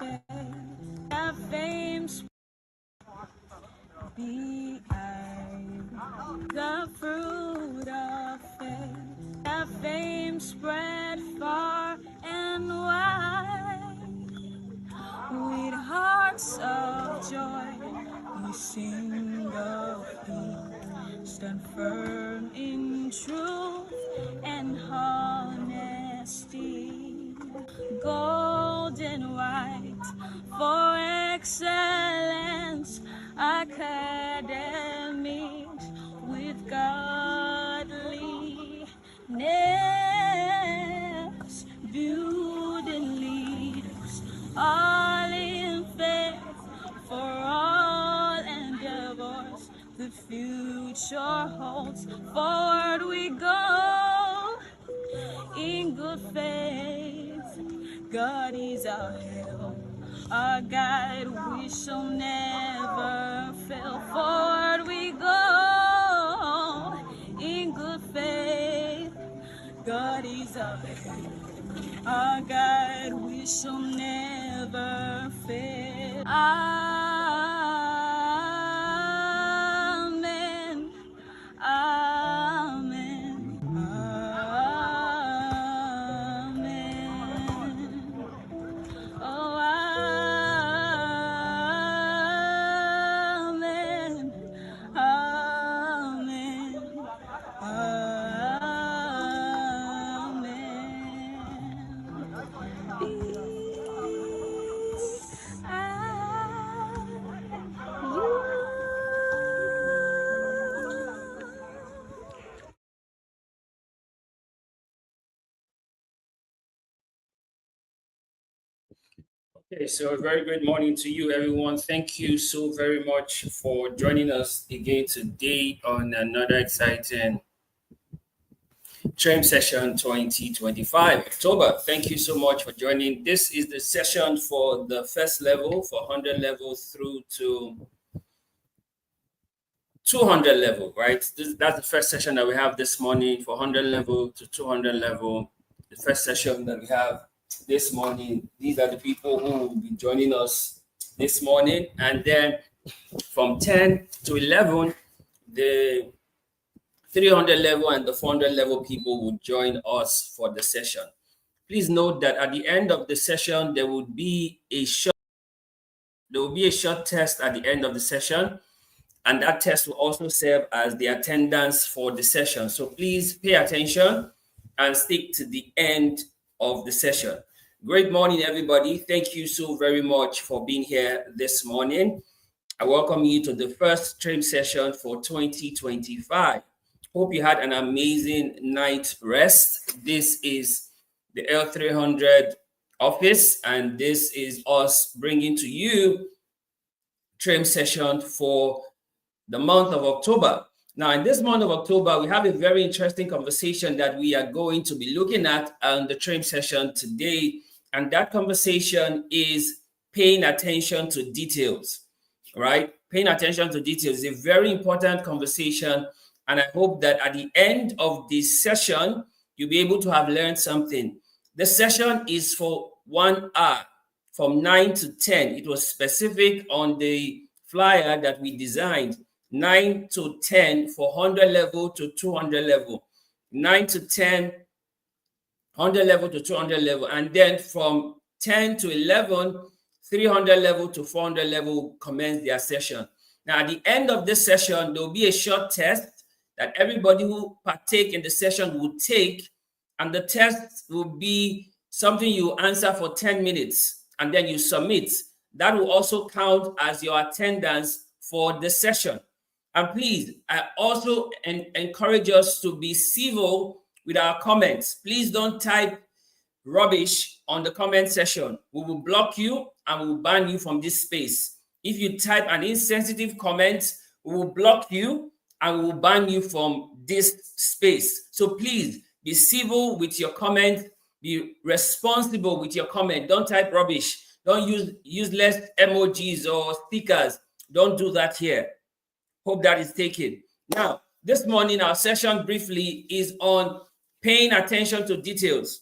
That fame be I the fruit of faith. That fame spread far and wide. With hearts of joy, we sing of peace, stand firm in truth and honesty. Gold and white for excellence, academics with godliness, building leaders, all in faith for all endeavors. The future holds, forward we go in good faith. God is our help, our guide, we shall never fail. Forward we go in good faith. God is our help, our guide, we shall never fail. Amen. Amen. Amen. Oh, amen. Amen. Amen. Peace Okay, so a very good morning to you, everyone. Thank you so very much for joining us again today on another exciting TRAME session 2025, October. Thank you so much for joining. This is the session for the first level, for 100 level through to 200 level, right? That's the first session that we have this morning for 100 level to 200 level. The first session that we have this morning. These are the people who will be joining us this morning. And then from 10 to 11, the 300 level and the 400 level people will join us for the session. Please note that at the end of the session, there will be a short test at the end of the session. And that test will also serve as the attendance for the session. So please pay attention and stick to the end of the session. Great morning, everybody. Thank you so very much for being here this morning. I welcome you to the first TRAME session for 2025. Hope you had an amazing night rest. This is the L300 office, and this is us bringing to you TRAME session for the month of October. Now, in this month of October, we have a very interesting conversation that we are going to be looking at on the TRAME session today. And that conversation is paying attention to details, right? Paying attention to details is a very important conversation. And I hope that at the end of this session, you'll be able to have learned something. The session is for 1 hour from 9 to 10. It was specific on the flyer that we designed. 9 to 10 for 100 level to 200 level, 9 to 10, 100 level to 200 level, and then from 10 to 11, 300 level to 400 level will commence their session. Now, at the end of this session, there will be a short test that everybody who partake in the session will take, and the test will be something you answer for 10 minutes, and then you submit. That will also count as your attendance for the session. And please, I also encourage us to be civil with our comments. Please don't type rubbish on the comment section. We will block you and we will ban you from this space. If you type an insensitive comment, we will block you and we will ban you from this space. So please be civil with your comment. Be responsible with your comment. Don't type rubbish. Don't use useless emojis or stickers. Don't do that here. Hope that is taken. Now, this morning, our session briefly is on paying attention to details.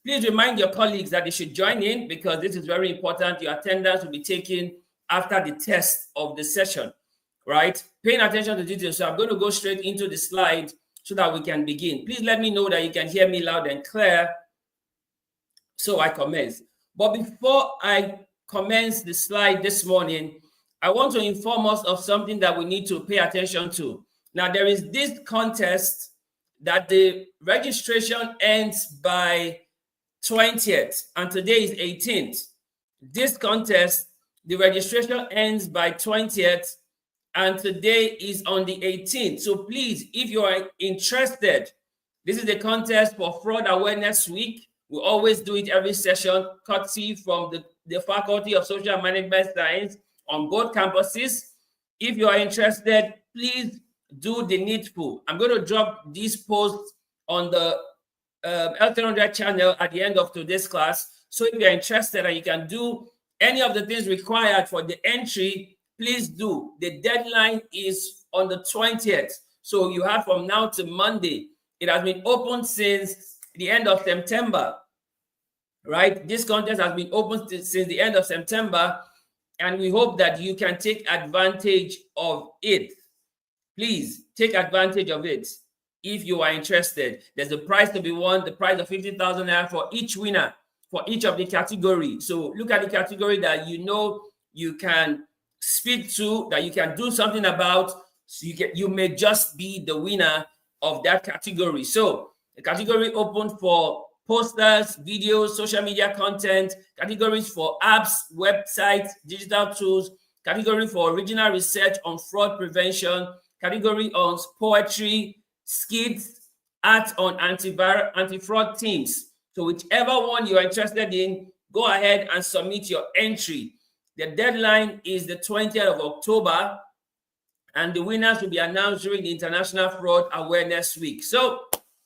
Please remind your colleagues that they should join in because this is very important. Your attendance will be taken after the test of the session, right? Paying attention to details. So I'm going to go straight into the slide so that we can begin. Please let me know that you can hear me loud and clear so I commence. But before I commence the slide this morning, I want to inform us of something that we need to pay attention to. Now, there is this contest that the registration ends by 20th, and today is 18th. This contest, the registration ends by 20th, and today is on the 18th. So please, if you are interested, this is the contest for Fraud Awareness Week. We always do it every session, courtesy from the Faculty of Social Management Science on both campuses. If you are interested, please do the needful. I'm going to drop these posts on the L300 channel at the end of today's class. So if you're interested and you can do any of the things required for the entry, please do. The deadline is on the 20th. So you have from now to Monday. It has been open since the end of September, right? This contest has been open since the end of September, and we hope that you can take advantage of it. Please take advantage of it if you are interested. There's a prize to be won, the prize of 50,000 naira for each winner, for each of the category. So look at the category that you know you can speak to, that you can do something about. So you may just be the winner of that category. So the category open for posters, videos, social media content, categories for apps, websites, digital tools, category for original research on fraud prevention, category on poetry, skits, art on anti-fraud teams. So whichever one you are interested in, go ahead and submit your entry. The deadline is the 20th of October, and the winners will be announced during the International Fraud Awareness Week. So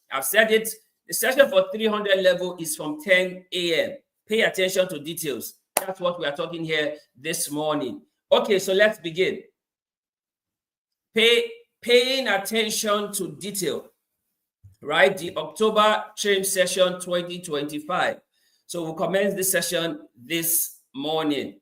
I've said it, the session for 300 level is from 10 a.m. Pay attention to details. That's what we are talking here this morning. Okay, so let's begin. Paying attention to detail, right? The October TRAME session 2025. So we'll commence this session this morning.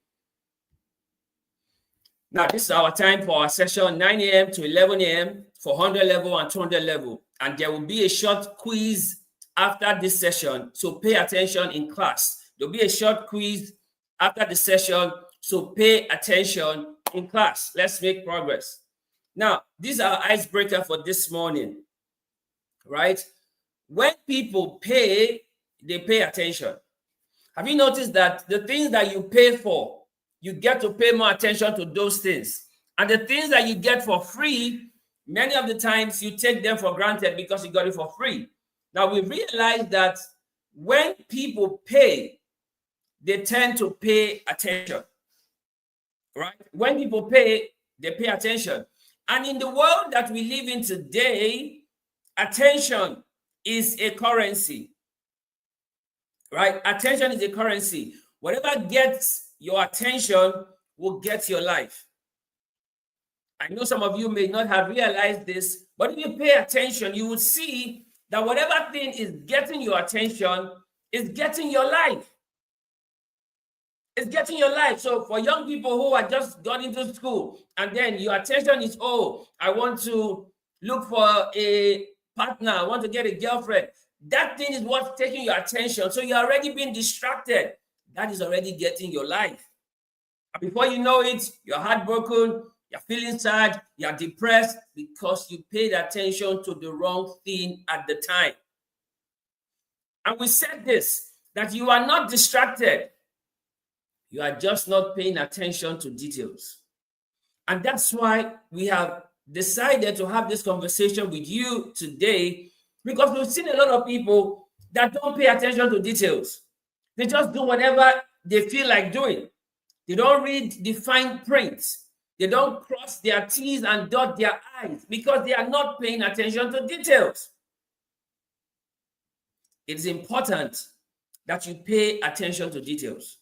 Now, this is our time for our session, 9 a.m. to 11 a.m. for 100 level and 200 level. And there will be a short quiz after this session. So pay attention in class. There'll be a short quiz after the session. So pay attention in class. Let's make progress. Now, these are icebreaker for this morning, right? When people pay, they pay attention. Have you noticed that the things that you pay for, you get to pay more attention to those things? And the things that you get for free, many of the times you take them for granted because you got it for free. Now, we realize that when people pay, they tend to pay attention, right? When people pay, they pay attention. And in the world that we live in today, attention is a currency, right? Attention is a currency. Whatever gets your attention will get your life. I know some of you may not have realized this, but if you pay attention, you will see that whatever thing is getting your attention is getting your life. It's getting your life. So for young people who are just got into school and then your attention is, oh, I want to look for a partner, I want to get a girlfriend. That thing is what's taking your attention. So you're already being distracted. That is already getting your life. And before you know it, you're heartbroken, you're feeling sad, you're depressed because you paid attention to the wrong thing at the time. And we said this, that you are not distracted. You are just not paying attention to details. And that's why we have decided to have this conversation with you today, because we've seen a lot of people that don't pay attention to details. They just do whatever they feel like doing. They don't read the fine print. They don't cross their T's and dot their I's because they are not paying attention to details. It is important that you pay attention to details,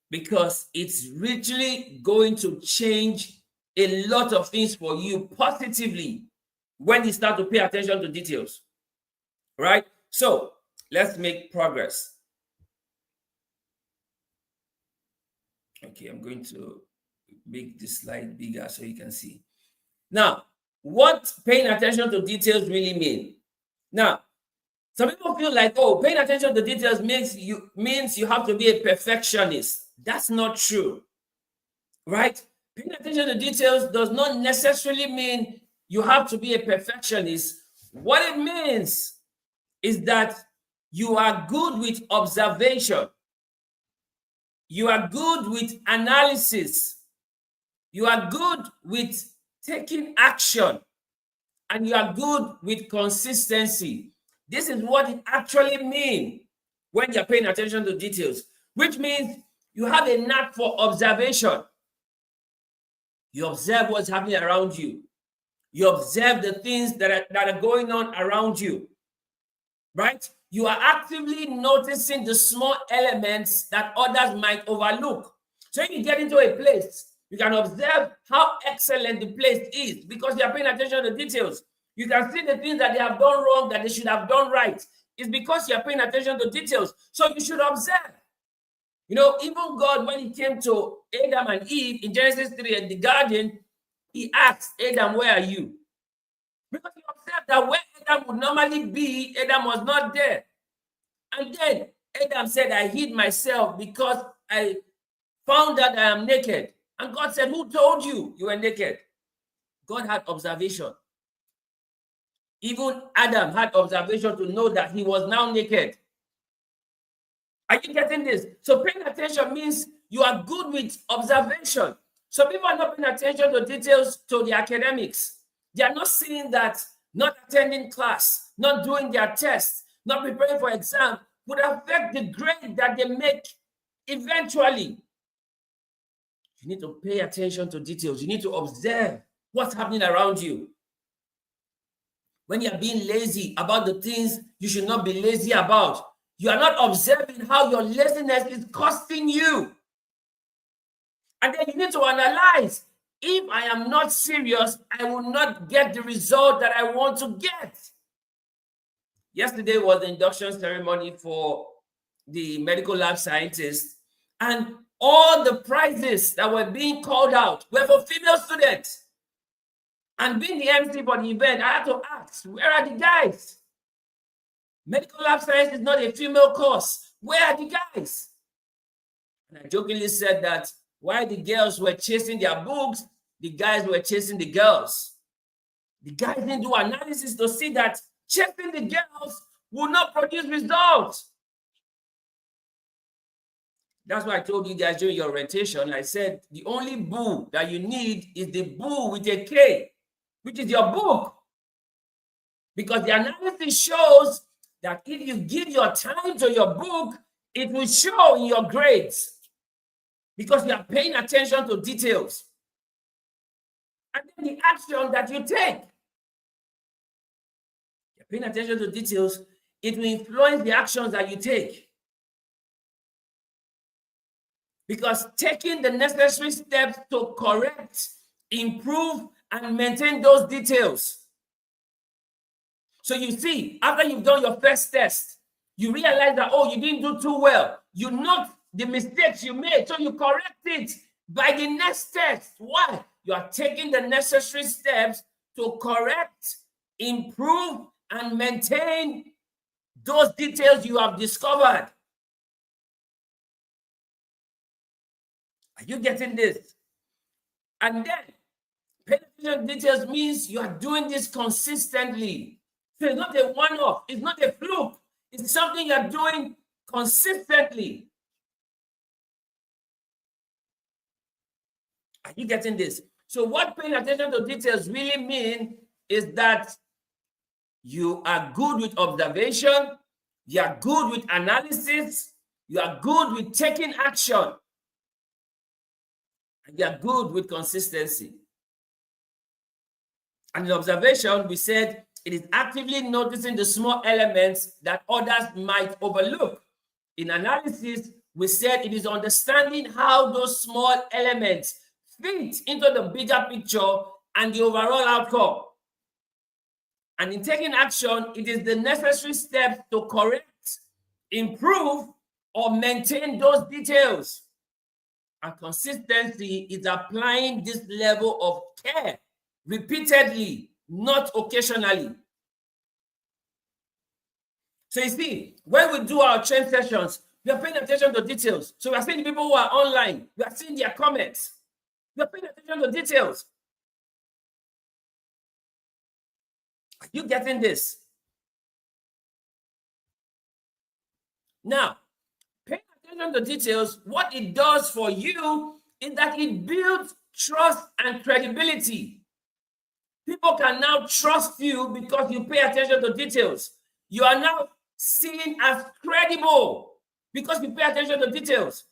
because it's literally going to change a lot of things for you positively when you start to pay attention to details, right? So Let's make progress. Okay, I'm going to make this slide bigger so you can see. Now, what paying attention to details really mean? Now, some people feel like, oh, paying attention to details means you have to be a perfectionist. That's not true, right? Paying attention to details does not necessarily mean you have to be a perfectionist. What it means is that you are good with observation. You are good with analysis. You are good with taking action. And you are good with consistency. This is what it actually means when you're paying attention to details, which means you have a knack for observation. You observe what's happening around you. You observe the things that are going on around you, right? You are actively noticing the small elements that others might overlook. So if you get into a place, you can observe how excellent the place is because you are paying attention to details. You can see the things that they have done wrong that they should have done right. It's because you are paying attention to details. So you should observe. You know, even God, when he came to Adam and Eve in Genesis 3 in the garden, he asked Adam, where are you? Because he observed that where Adam would normally be, Adam was not there. And then Adam said, I hid myself because I found that I am naked. And God said, who told you you were naked? God had observation. Even Adam had observation to know that he was now naked. Are you getting this? So paying attention means you are good with observation. So people are not paying attention to details to the academics. They are not seeing that not attending class, not doing their tests, not preparing for exam would affect the grade that they make eventually. You need to pay attention to details. You need to observe what's happening around you. When you are being lazy about the things you should not be lazy about, you are not observing how your laziness is costing you. And then you need to analyze, if I am not serious, I will not get the result that I want to get. Yesterday was the induction ceremony for the medical lab scientists, and all the prizes that were being called out were for female students. And being the MC for the event, I had to ask, where are the guys? Medical lab science is not a female course. Where are the guys? And I jokingly said that while the girls were chasing their books, the guys were chasing the girls. The guys didn't do analysis to see that chasing the girls will not produce results. That's why I told you guys during your orientation, I said the only boo that you need is the boo with a K, which is your book. Because the analysis shows that if you give your time to your book, it will show in your grades because you are paying attention to details. And then the action that you take. You're paying attention to details, it will influence the actions that you take. Because taking the necessary steps to correct, improve, and maintain those details. So you see, after you've done your first test, you realize that, oh, you didn't do too well. You note the mistakes you made, so you correct it by the next test. Why? You are taking the necessary steps to correct, improve, and maintain those details you have discovered. Are you getting this? And then, paying attention to details means you are doing this consistently. So it's not a one-off. It's not a fluke. It's something you're doing consistently. Are you getting this? So what paying attention to details really mean is that you are good with observation, you are good with analysis, you are good with taking action, and you are good with consistency. And in observation, we said it is actively noticing the small elements that others might overlook. In analysis, we said it is understanding how those small elements fit into the bigger picture and the overall outcome. And in taking action, it is the necessary steps to correct, improve or maintain those details. And consistency is applying this level of care repeatedly, not occasionally. So you see, when we do our train sessions, we are paying attention to details. So we are seeing people who are online, we are seeing their comments. We are paying attention to details. Are you getting this? Now, paying attention to details, what it does for you is that it builds trust and credibility. People can now trust you because you pay attention to details. You are now seen as credible because you pay attention to details.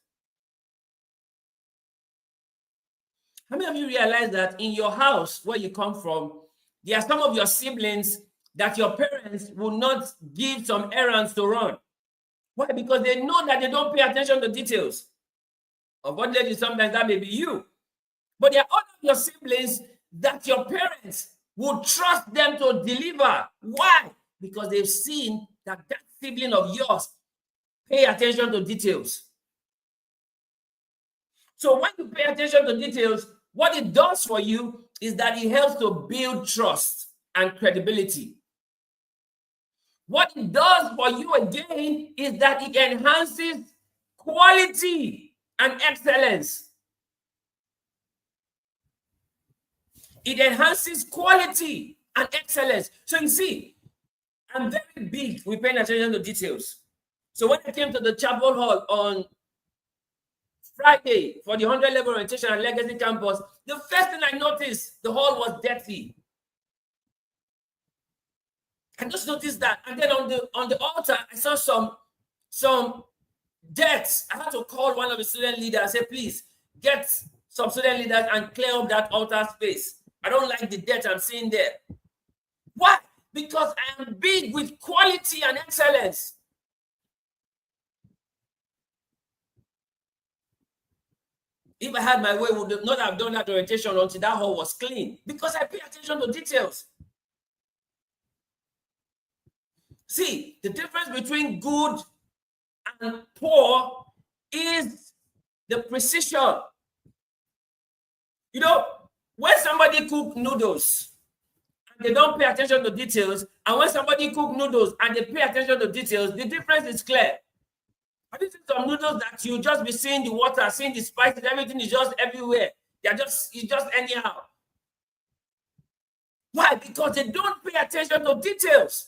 How many of you realize that in your house where you come from, there are some of your siblings that your parents will not give some errands to run? Why? Because they know that they don't pay attention to details. Unfortunately, sometimes that may be you. But there are other of your siblings that your parents would trust them to deliver. Why? Because they've seen that that sibling of yours pay attention to details. So when you pay attention to details, what it does for you is that it helps to build trust and credibility. What it does for you again is that it enhances quality and excellence. It enhances quality and excellence. So you see, I'm very big with paying attention to details. So when I came to the chapel hall on Friday for the 100 level orientation and legacy campus, the first thing I noticed, the hall was dirty. I just noticed that. And then on the altar, I saw some dirt. I had to call one of the student leaders and say, please, get some student leaders and clear up that altar space. I don't like the dirt I'm seeing there. Why? Because I am big with quality and excellence. If I had my way, would not have done that orientation until that hall was clean, because I pay attention to details. See, the difference between good and poor is the precision. You know, when somebody cook noodles and they don't pay attention to details, and when somebody cook noodles and they pay attention to details, the difference is clear. Have you seen some noodles that you just be seeing the water, seeing the spices, everything is just everywhere? It's just anyhow. Why? Because they don't pay attention to details.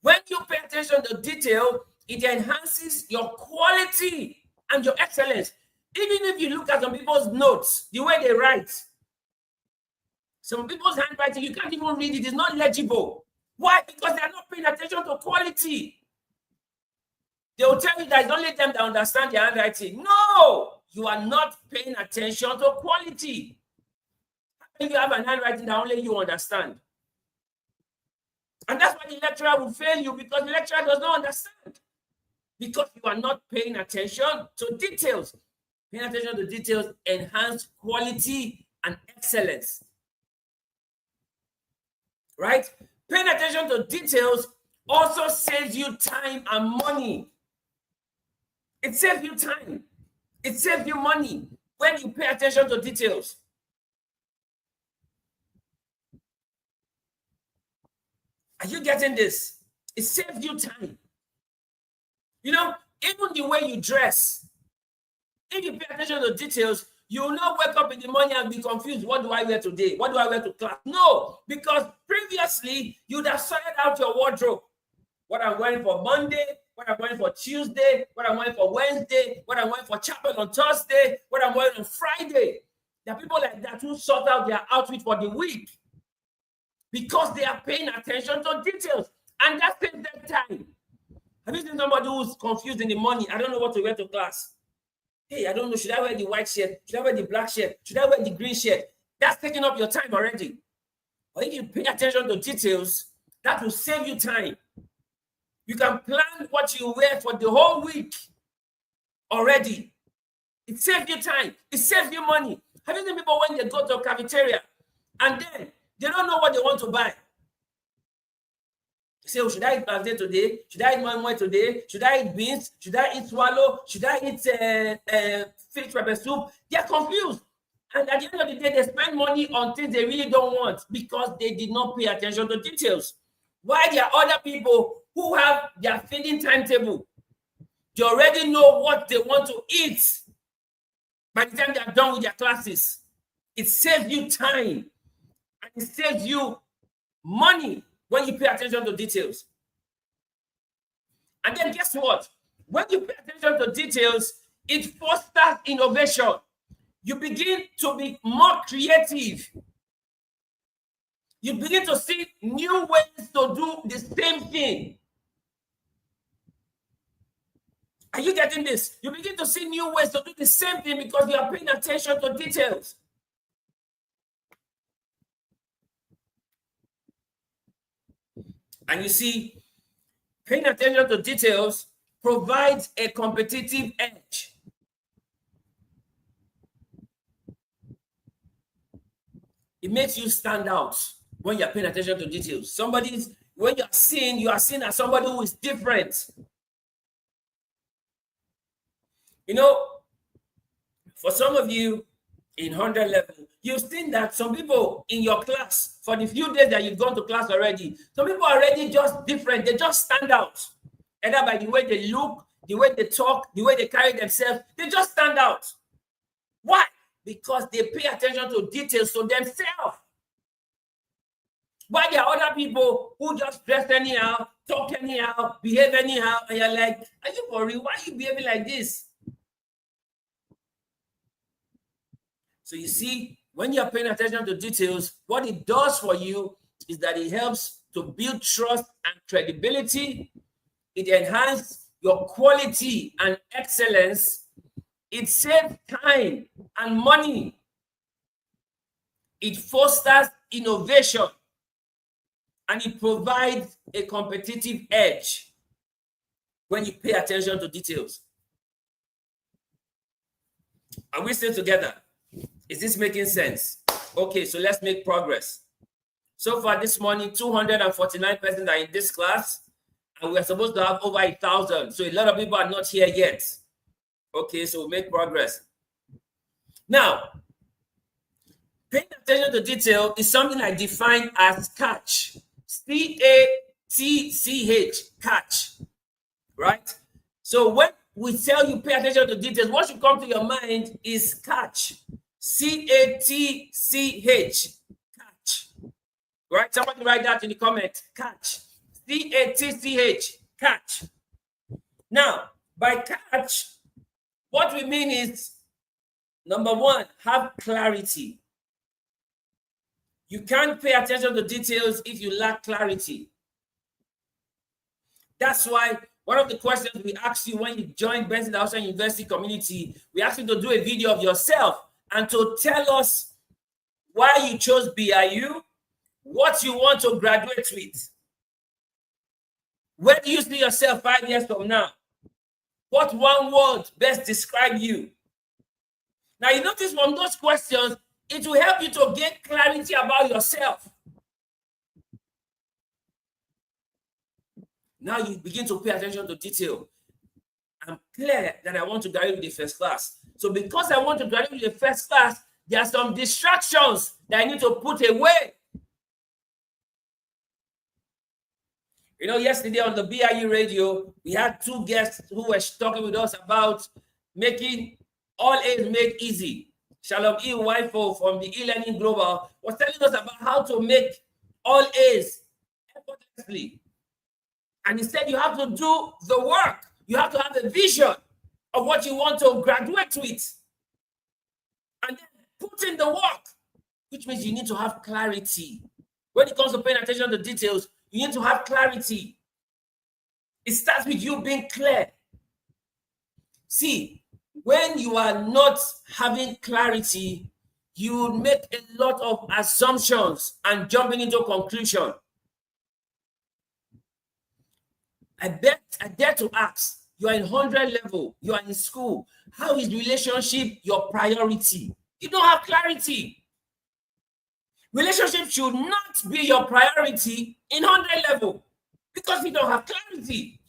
When you pay attention to detail, it enhances your quality and your excellence. Even if you look at some people's notes, the way they write, some people's handwriting, you can't even read it. It's not legible. Why? Because they are not paying attention to quality. They will tell you that it's only them that understand their handwriting. No, you are not paying attention to quality. If you have an handwriting that only you understand. And that's why the lecturer will fail you, because the lecturer does not understand. Because you are not paying attention to details. Paying attention to details enhance quality and excellence. Right? Paying attention to details also saves you time and money. It saves you time. It saves you money when you pay attention to details. Are you getting this? It saves you time. You know, even the way you dress, if you pay attention to details, you will not wake up in the morning and be confused. What do I wear today? What do I wear to class? No, because previously you'd have sorted out your wardrobe. What I'm wearing for Monday, what I'm wearing for Tuesday, what I'm wearing for Wednesday, what I'm wearing for chapel on Thursday, what I'm wearing on Friday. There are people like that who sort out their outfit for the week because they are paying attention to details, and that saves them time. Have you seen somebody who's confused in the morning? I don't know what to wear to class. Hey, I don't know. Should I wear the white shirt? Should I wear the black shirt? Should I wear the green shirt? That's taking up your time already. But if you pay attention to details, that will save you time. You can plan what you wear for the whole week already. It saves you time. It saves you money. Have you seen people when they go to a cafeteria and then they don't know what they want to buy? say, oh, should I eat plantain today? Should I eat moi today? Should I eat beans? Should I eat swallow? Should I eat fish pepper soup? They are confused. And at the end of the day, they spend money on things they really don't want because they did not pay attention to details. Why there are other people who have their feeding timetable. They already know what they want to eat by the time they are done with their classes. It saves you time and it saves you money when you pay attention to details. And then guess what? When you pay attention to details, it fosters innovation. You begin to be more creative. You begin to see new ways to do the same thing. Are you getting this? You begin to see new ways to do the same thing because you are paying attention to details. And you see, paying attention to details provides a competitive edge. It makes you stand out when you're paying attention to details. When you are seen as somebody who is different. You know, for some of you in 100 level, you've seen that some people in your class, for the few days that you've gone to class already, some people are already just different. They just stand out. Either by the way they look, the way they talk, the way they carry themselves, they just stand out. Why? Because they pay attention to details to themselves. Why there are other people who just dress anyhow, talk anyhow, behave anyhow, and you're like, are you for real? Why are you behaving like this? So you see, when you're paying attention to details, what it does for you is that it helps to build trust and credibility. It enhances your quality and excellence. It saves time and money. It fosters innovation. And it provides a competitive edge when you pay attention to details. Are we still together? Is this making sense? Okay, so let's make progress. So far this morning, 249 persons are in this class, and we are supposed to have over 1,000. So a lot of people are not here yet. Okay, so we'll make progress. Now, paying attention to detail is something I define as catch. C-A-T-C-H, catch. Right? So when we tell you pay attention to details, what should come to your mind is catch. C-A-T-C-H, catch. Right? Somebody write that in the comment. Catch. C-A-T-C-H, catch. Now, by catch, what we mean is, number one, have clarity. You can't pay attention to details if you lack clarity. That's why one of the questions we ask you when you join Benson Hausa University community, we ask you to do a video of yourself and to tell us why you chose BIU, what you want to graduate with. Where do you see yourself 5 years from now? What one word best describe you? Now, you notice from those questions, it will help you to get clarity about yourself. Now you begin to pay attention to detail. I'm clear that I want to graduate with the first class. So because I want to graduate with the first class, there are some distractions that I need to put away. You know, yesterday on the BIU radio, we had two guests who were talking with us about making all A's made easy. Shalom E. Wifo from the e-learning global was telling us about how to make all A's effortlessly. And he said you have to do the work. You have to have a vision of what you want to graduate with. And then put in the work, which means you need to have clarity. When it comes to paying attention to details, you need to have clarity. It starts with you being clear. See, when you are not having clarity, you make a lot of assumptions and jumping into conclusion. I dare to ask, you are in 100 level, you are in school. How is relationship your priority? You don't have clarity. Relationship should not be your priority in 100 level Because you don't have clarity.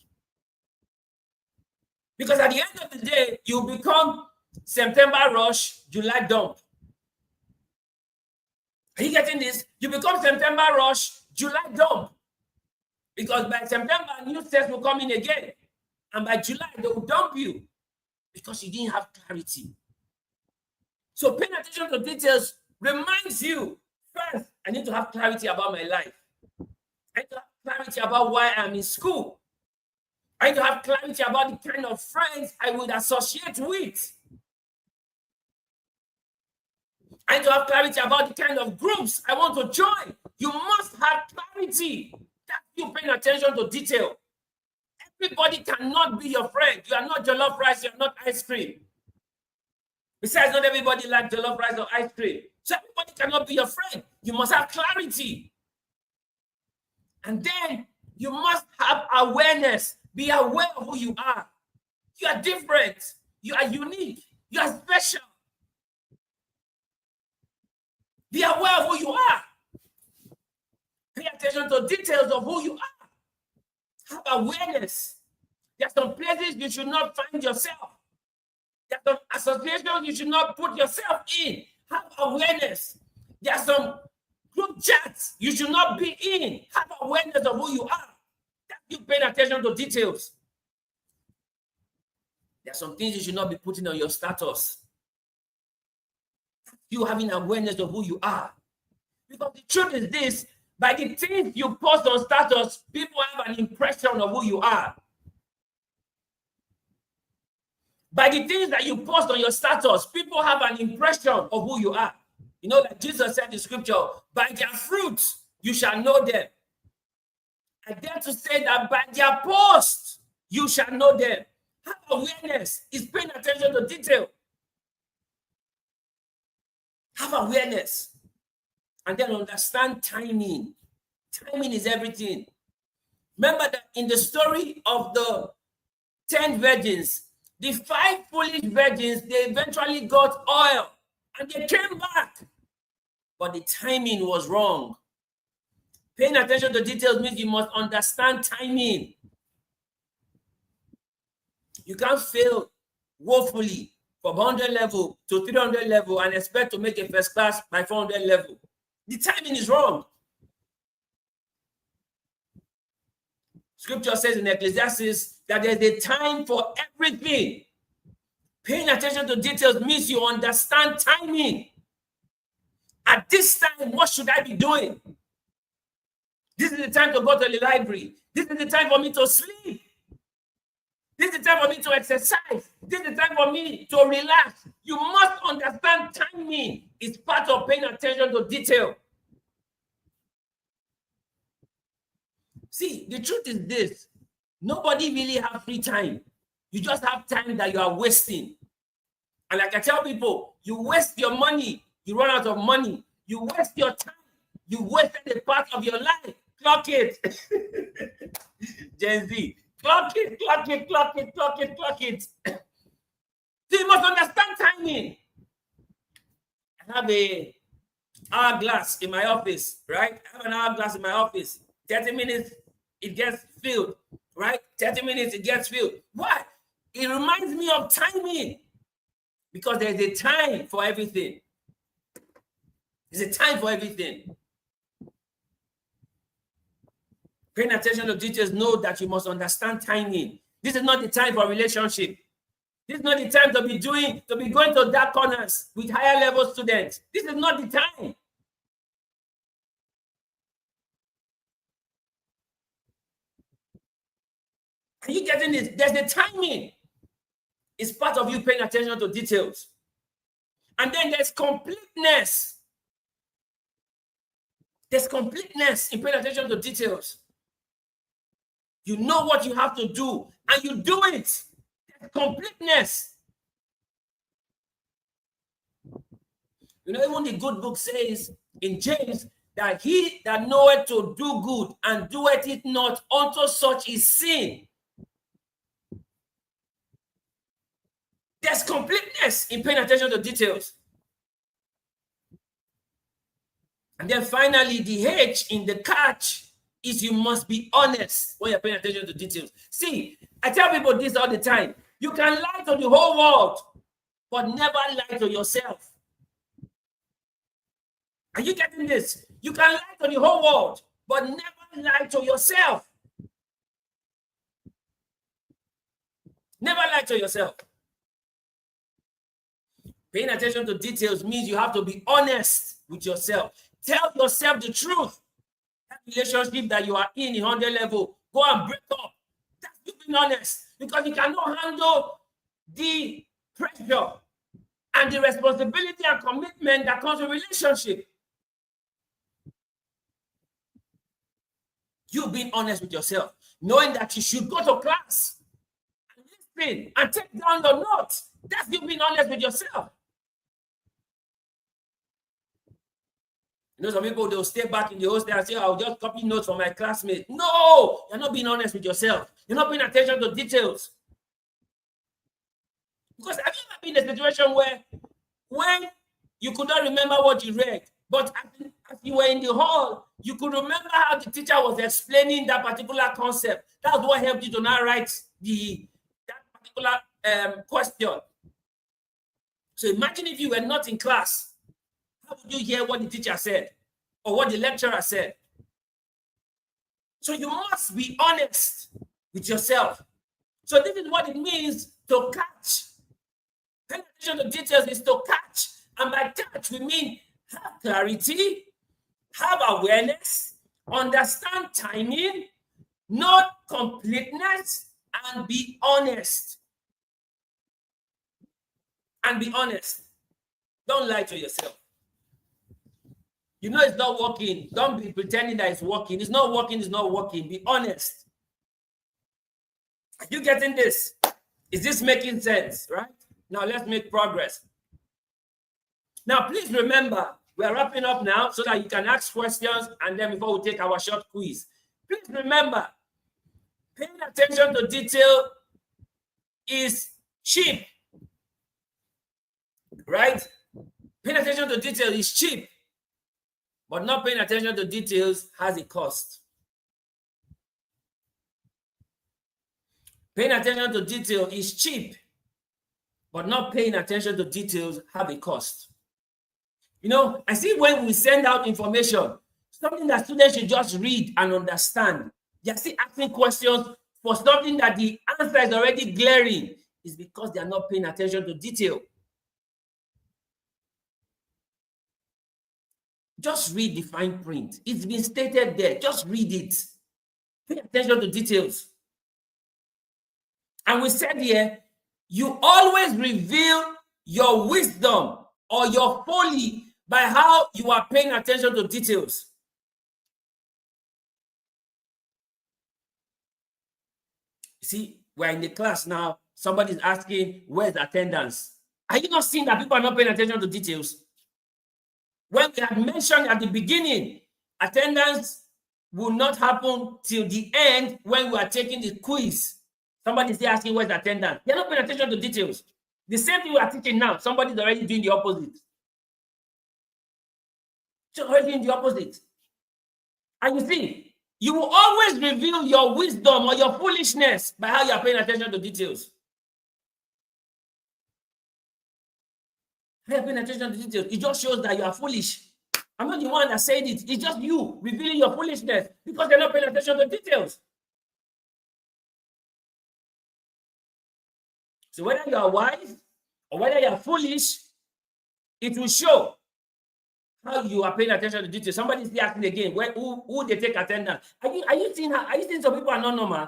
Because at the end of the day, you become September rush, July dump. Are you getting this? You become September rush, July dump. Because by September, new sets will come in again. And by July, they will dump you. Because you didn't have clarity. So paying attention to details reminds you, first, I need to have clarity about my life. I need to have clarity about why I'm in school. I need to have clarity about the kind of friends I would associate with. I need to have clarity about the kind of groups I want to join. You must have clarity. That's you paying attention to detail. Everybody cannot be your friend. You are not jollof rice, you are not ice cream. Besides, not everybody likes jollof rice or ice cream. So everybody cannot be your friend. You must have clarity. And then you must have awareness. Be aware of who you are. You are different. You are unique. You are special. Be aware of who you are. Pay attention to details of who you are. Have awareness. There are some places you should not find yourself. There are some associations you should not put yourself in. Have awareness. There are some group chats you should not be in. Have awareness of who you are. That's you paying attention to details. There are some things you should not be putting on your status. You having awareness of who you are. Because the truth is this, by the things you post on status, people have an impression of who you are. By the things that you post on your status, people have an impression of who you are. You know that Jesus said in scripture, by their fruits you shall know them. I dare to say that by their posts you shall know them. Have awareness is paying attention to detail. Have awareness. And then understand timing. Timing is everything. Remember that in the story of the 10 virgins, the 5 foolish virgins, they eventually got oil and they came back. But the timing was wrong. Paying attention to details means you must understand timing. You can't fail woefully from 100 level to 300 level and expect to make a first class by 400 level. The timing is wrong. Scripture says in Ecclesiastes that there's a time for everything. Paying attention to details means you understand timing. At this time, what should I be doing? This is the time to go to the library. This is the time for me to sleep. This is the time for me to exercise. This is the time for me to relax. You must understand timing. It's part of paying attention to detail. See, the truth is this. Nobody really has free time. You just have time that you are wasting. And like I tell people, you waste your money, you run out of money. You waste your time. You wasted a part of your life. Clock it. Gen Z. Clock it, clock it, clock it, clock it, clock it. So you must understand timing. I have an hourglass in my office, right? I have an hourglass in my office. 30 minutes, it gets filled, right? 30 minutes, it gets filled. Why? It reminds me of timing. Because there's a time for everything. There's a time for everything. Paying attention to details, know that you must understand timing. This is not the time for a relationship. This is not the time to be going to dark corners with higher level students. This is not the time. Are you getting this? There's the timing. It's part of you paying attention to details. And then there's completeness. There's completeness in paying attention to details. You know what you have to do, and you do it. There's completeness. You know, even the good book says in James that he that knoweth to do good and doeth it not, unto such is sin. There's completeness in paying attention to details. And then finally, the H in the catch is you must be honest when you're paying attention to details. See, I tell people this all the time. You can lie to the whole world, but never lie to yourself. Are you getting this? You can lie to the whole world, but never lie to yourself. Never lie to yourself. Paying attention to details means you have to be honest with yourself. Tell yourself the truth. That relationship that you are in 100 level, go and break up. That's you being honest, because you cannot handle the pressure and the responsibility and commitment that comes with relationship. You being honest with yourself, knowing that you should go to class and listen and take down your notes. That's you being honest with yourself. You know, some people, they'll stay back in the hostel and say, I'll just copy notes from my classmates. No, you're not being honest with yourself. You're not paying attention to details. Because have you ever been in a situation where when you could not remember what you read, but as you were in the hall, you could remember how the teacher was explaining that particular concept? That's what helped you to now write that particular question. So imagine if you were not in class. How would you hear what the teacher said or what the lecturer said? So you must be honest with yourself. So this is what it means to catch. Paying attention to details is to catch. And by catch, we mean have clarity, have awareness, understand timing, know completeness, and be honest. And be honest. Don't lie to yourself. You know it's not working. Don't be pretending that it's working. It's not working. It's not working. Be honest. Are you getting this? Is this making sense? Right? Now let's make progress. Now, please remember, we're wrapping up now so that you can ask questions, and then before we take our short quiz. Please remember, paying attention to detail is cheap. Right? Paying attention to detail is cheap. But not paying attention to details has a cost. Paying attention to detail is cheap, but not paying attention to details have a cost. You know, I see when we send out information, something that students should just read and understand. They are still asking questions for something that the answer is already glaring. It's because they are not paying attention to detail. Just read the fine print. It's been stated there. Just read it. Pay attention to details. And we said here, you always reveal your wisdom or your folly by how you are paying attention to details. See, we're in the class now. Somebody's asking, where's attendance? Are you not seeing that people are not paying attention to details? When we had mentioned at the beginning, attendance will not happen till the end when we are taking the quiz. Somebody's there asking where's attendance. They're not paying attention to details. The same thing we are teaching now, somebody's already doing the opposite. So already doing the opposite. And you see, you will always reveal your wisdom or your foolishness by how you are paying attention to details. Paying attention to details, it just shows that you are foolish. I'm not the one that said it. It's just you revealing your foolishness because you're not paying attention to details. So whether you are wise or whether you are foolish, it will show how you are paying attention to details. Somebody is asking again, who they take attendance. Are you seeing some people are not normal?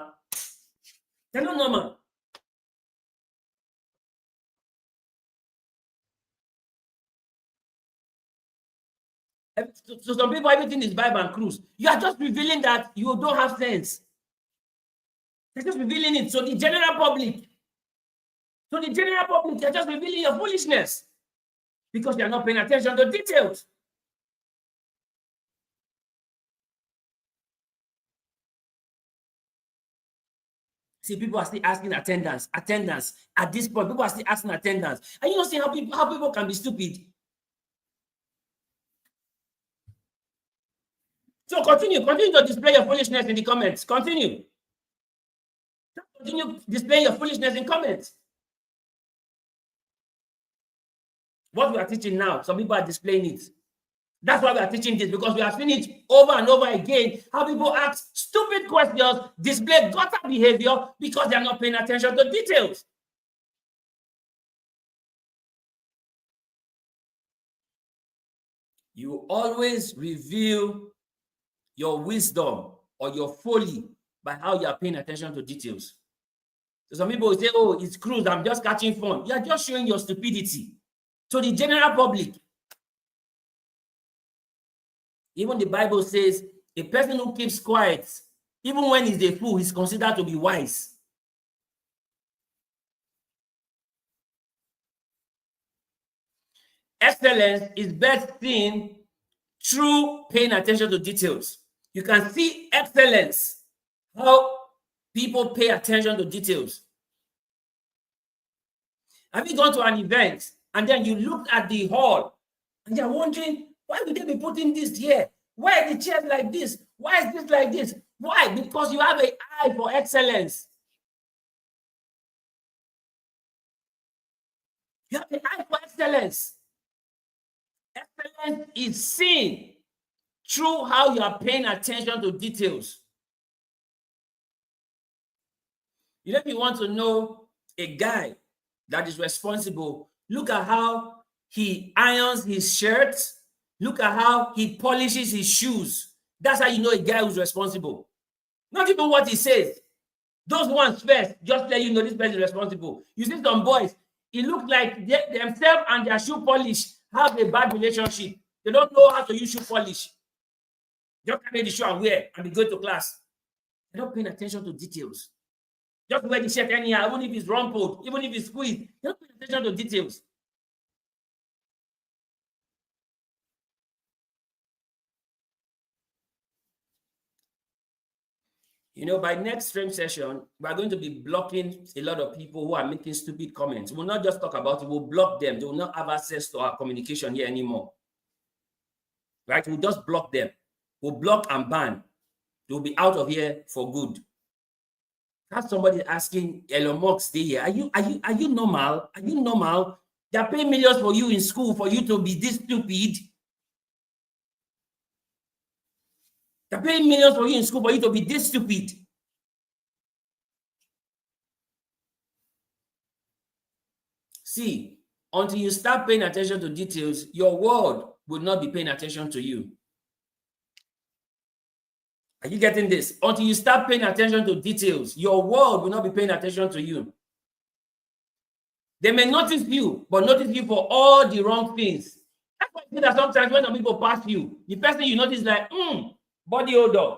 They're not normal. So some people, everything is vibe and cruise. You are just revealing that you don't have sense. You're just revealing it. So the general public, you're just revealing your foolishness because you're not paying attention to details. See, people are still asking attendance. At this point, people are still asking attendance. And you don't see how people can be stupid. So continue to display your foolishness in the comments. Continue displaying your foolishness in comments. What we are teaching now, some people are displaying it. That's why we are teaching this, because we have seen it over and over again, how people ask stupid questions, display gutter behavior because they are not paying attention to details. You always reveal your wisdom or your folly by how you are paying attention to details. So some people will say, oh, it's cruise, I'm just catching fun. You are just showing your stupidity to the general public. Even the Bible says a person who keeps quiet, even when he's a fool, is considered to be wise. Excellence is best seen through paying attention to details. You can see excellence, how people pay attention to details. Have you gone to an event and then you looked at the hall and you're wondering, why would they be putting this here? Why are the chairs like this? Why is this like this? Why? Because you have an eye for excellence. You have an eye for excellence. Excellence is seen through how you are paying attention to details. You know, if you want to know a guy that is responsible, look at how he irons his shirts. Look at how he polishes his shoes. That's how you know a guy who's responsible. Not even what he says. Those ones first just let you know this person is responsible. You see some boys, it looks like themselves and their shoe polish have a bad relationship. They don't know how to use shoe polish. Just carry the shoe and wear and be going to class. They're not paying attention to details. Just wear the shirt anyhow, even if it's rumpled, even if it's squeezed. They're not paying attention to details. You know, by next stream session, we are going to be blocking a lot of people who are making stupid comments. We'll not just talk about it, we'll block them. They will not have access to our communication here anymore. Right? We'll just block them. We'll block and ban. They'll be out of here for good. Have somebody asking Elon Musk stay here. Are you normal? Are you normal? They're paying millions for you in school for you to be this stupid. They're paying millions for you in school for you to be this stupid. See, until you start paying attention to details, your world will not be paying attention to you. Are you getting this? Until you start paying attention to details, your world will not be paying attention to you. They may notice you, but notice you for all the wrong things. That's why I say that sometimes when some people pass you, the person you notice like, body odor.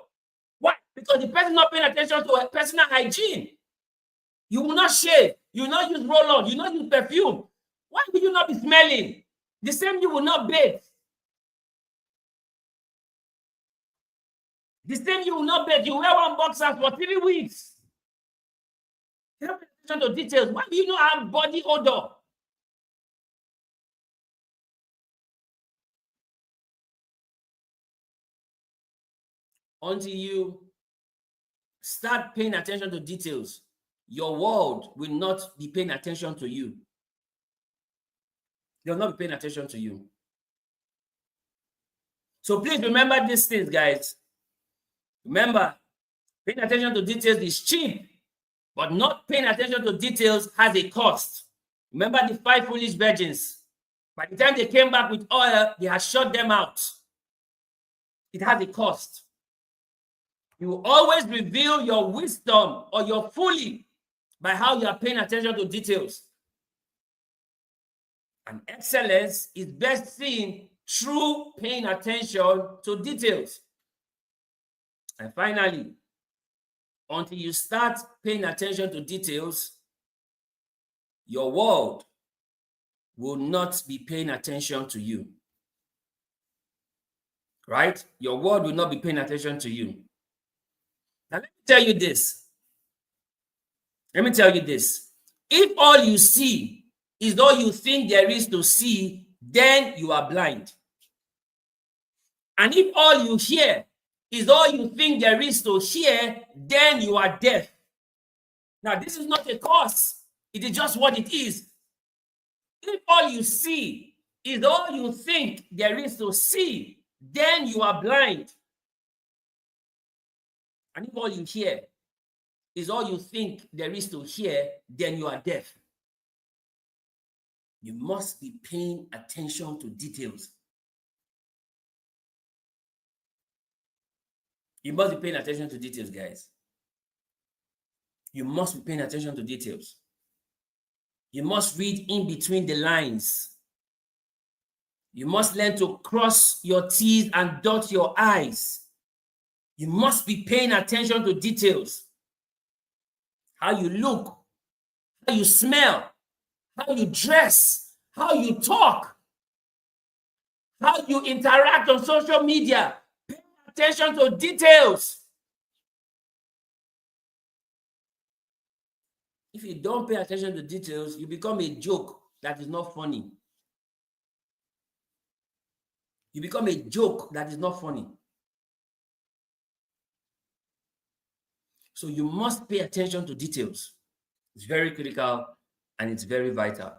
Why? Because the person not paying attention to personal hygiene. You will not shave. You will not use roll-on. You will not use perfume. Why will you not be smelling? The same you will not bathe. The same you will not bathe. You wear one boxer for 3 weeks. You don't pay attention to details. Why do you not have body odor? Until you start paying attention to details, your world will not be paying attention to you. They will not be paying attention to you. So please remember these things, guys. Remember, paying attention to details is cheap, but not paying attention to details has a cost. Remember the 5 foolish virgins. By the time they came back with oil, they had shut them out. It has a cost. You always reveal your wisdom or your folly by how you are paying attention to details. And excellence is best seen through paying attention to details. And finally, until you start paying attention to details, your world will not be paying attention to you. Right? Your world will not be paying attention to you. Now, let me tell you this. If all you see is all you think there is to see, then you are blind. And if all you hear is all you think there is to hear, then you are deaf. Now, this is not a curse. It is just what it is. If all you see is all you think there is to see, then you are blind. And if all you hear is all you think there is to hear, then you are deaf. You must be paying attention to details. You must be paying attention to details, guys. You must be paying attention to details. You must read in between the lines. You must learn to cross your T's and dot your I's. You must be paying attention to details. How you look, how you smell, how you dress, how you talk, how you interact on social media. Pay attention to details. If you don't pay attention to details, you become a joke that is not funny. You become a joke that is not funny. So you must pay attention to details. It's very critical and it's very vital.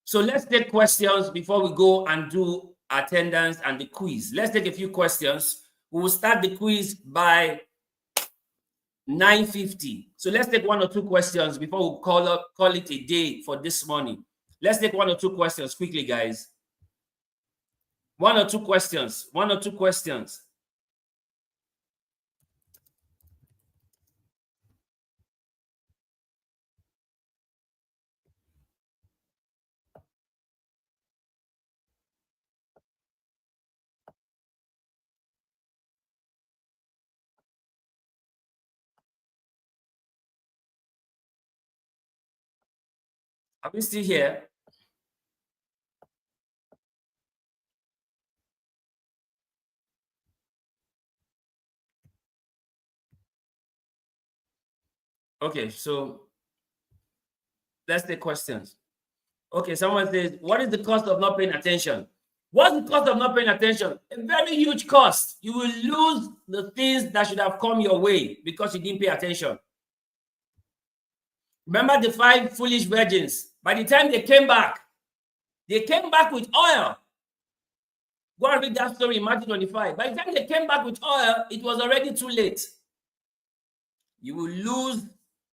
So let's take questions before we go and do attendance and the quiz. Let's take a few questions. We will start the quiz by 9:50. So let's take 1 or 2 questions before we call it a day for this morning. Let's take 1 or 2 questions quickly, guys. 1 or 2 questions. 1 or 2 questions. Are we still here? Okay, so let's take questions. Okay, someone says, what is the cost of not paying attention? What's the cost of not paying attention? A very huge cost. You will lose the things that should have come your way because you didn't pay attention. Remember the 5 foolish virgins? By the time they came back with oil. Go and read that story in Matthew 25. By the time they came back with oil, it was already too late. You will lose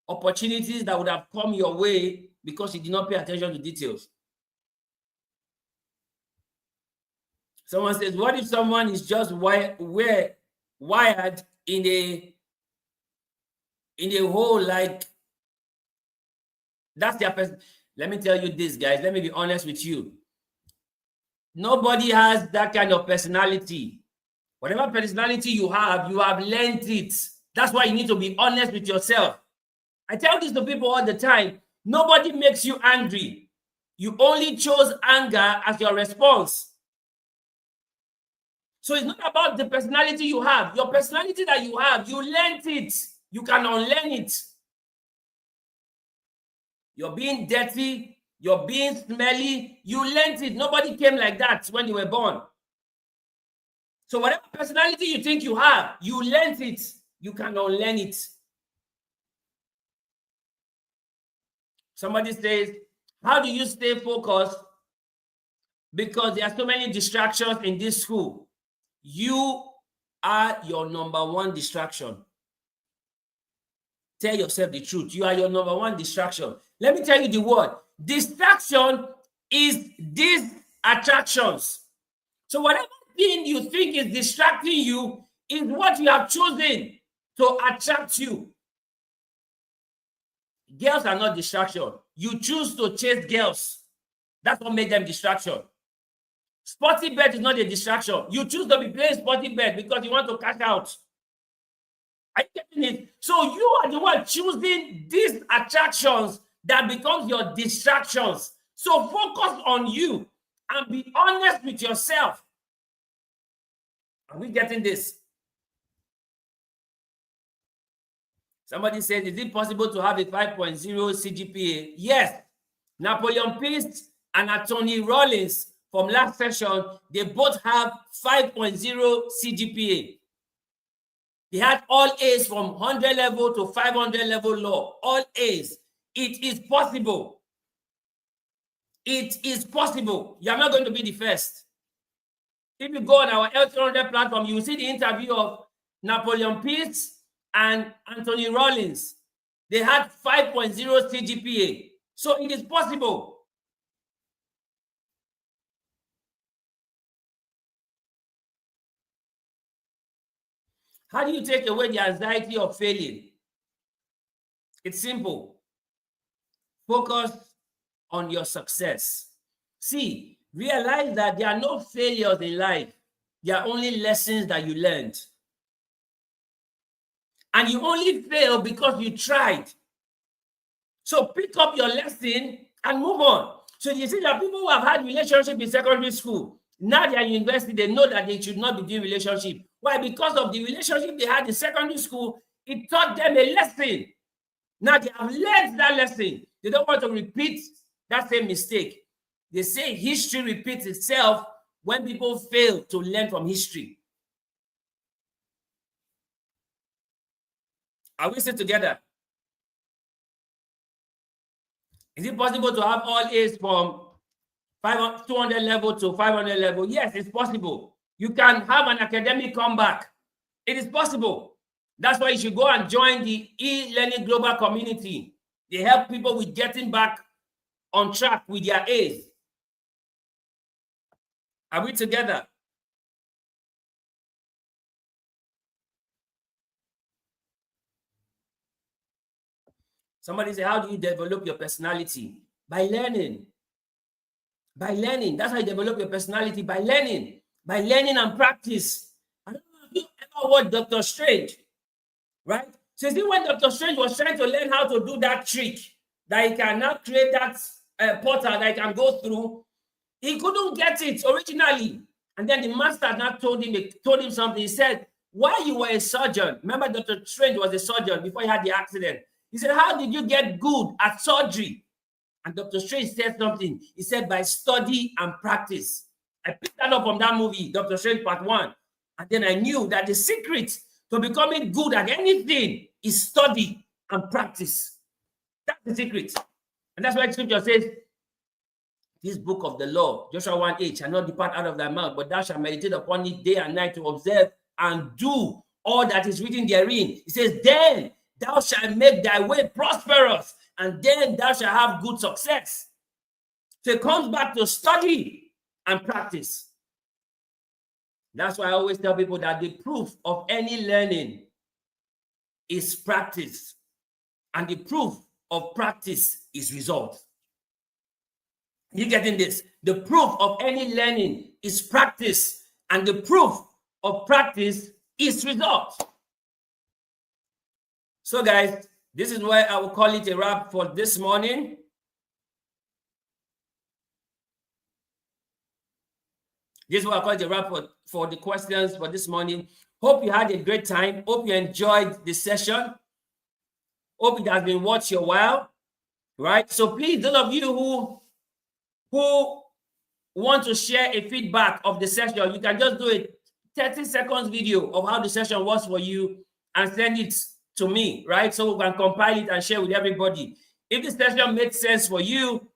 opportunities that would have come your way because you did not pay attention to details. Someone says, what if someone is just wired in a hole like that's their person? Let me tell you this, guys. Let me be honest with you. Nobody has that kind of personality. Whatever personality you have learned it. That's why you need to be honest with yourself. I tell this to people all the time. Nobody makes you angry. You only chose anger as your response. So it's not about the personality you have. Your personality that you have, you learned it. You can unlearn it. You're being dirty. You're being smelly. You learned it. Nobody came like that when you were born. So whatever personality you think you have, you learned it. You can unlearn it. Somebody says, how do you stay focused? Because there are so many distractions in this school. You are your number 1 distraction. Tell yourself the truth. You are your number 1 distraction. Let me tell you the word. Distraction is these attractions. So whatever thing you think is distracting you is what you have chosen to attract you. Girls are not distraction. You choose to chase girls. That's what made them distraction. Sporty bet is not a distraction. You choose to be playing sporty bet because you want to cash out. Are you getting it? So you are the one choosing these attractions that becomes your distractions. So focus on you and be honest with yourself. Are we getting this? Somebody said, is it possible to have a 5.0 CGPA? Yes. Napoleon Pist and Tony Rollins from last session, they both have 5.0 CGPA. They had all A's from 100 level to 500 level law. All A's. It is possible. It is possible. You are not going to be the first. If you go on our L300 platform, you will see the interview of Napoleon Peace and Anthony Rollins. They had 5.0 CGPA. So it is possible. How do you take away the anxiety of failing? It's simple. Focus on your success. See, realize that there are no failures in life. There are only lessons that you learned. And you only fail because you tried. So pick up your lesson and move on. So you see that people who have had relationship in secondary school, now they are in university, they know that they should not be doing relationship. Why? Because of the relationship they had in secondary school, it taught them a lesson. Now they have learned that lesson. They don't want to repeat that same mistake. They say history repeats itself when people fail to learn from history. Are we still together? Is it possible to have all A's from 200 level to 500 level? Yes, it's possible. You can have an academic comeback. It is possible. That's why you should go and join the e-learning global community. They help people with getting back on track with their A's. Are we together? Somebody say, how do you develop your personality? By learning. By learning. That's how you develop your personality, by learning. By learning and practice. I don't know if you ever watched Dr. Strange, right? So see, when Dr. Strange was trying to learn how to do that trick, that he can now create that portal that he can go through, he couldn't get it originally. And then the master now told him something. He said, while you were a surgeon, remember Dr. Strange was a surgeon before he had the accident. He said, how did you get good at surgery? And Dr. Strange said something. He said, by study and practice. I picked that up from that movie, Dr. Strange Part 1. And then I knew that the secret to becoming good at anything is study and practice. That's the secret. And that's why the scripture says, this book of the law, Joshua 1:8, shall not depart out of thy mouth, but thou shalt meditate upon it day and night to observe and do all that is written therein. It says, then thou shalt make thy way prosperous, and then thou shalt have good success. So it comes back to study and practice. That's why I always tell people that the proof of any learning is practice, and the proof of practice is result. You getting this? The proof of any learning is practice, and the proof of practice is result. So guys, this is why I will call it a wrap for this morning. This is what I call it a wrap for the questions for this morning. Hope you had a great time. Hope you enjoyed the session. Hope it has been worth your while, right? So please, those of you who want to share a feedback of the session, you can just do a 30 seconds video of how the session was for you and send it to me, right? So we can compile it and share with everybody. If the session made sense for you,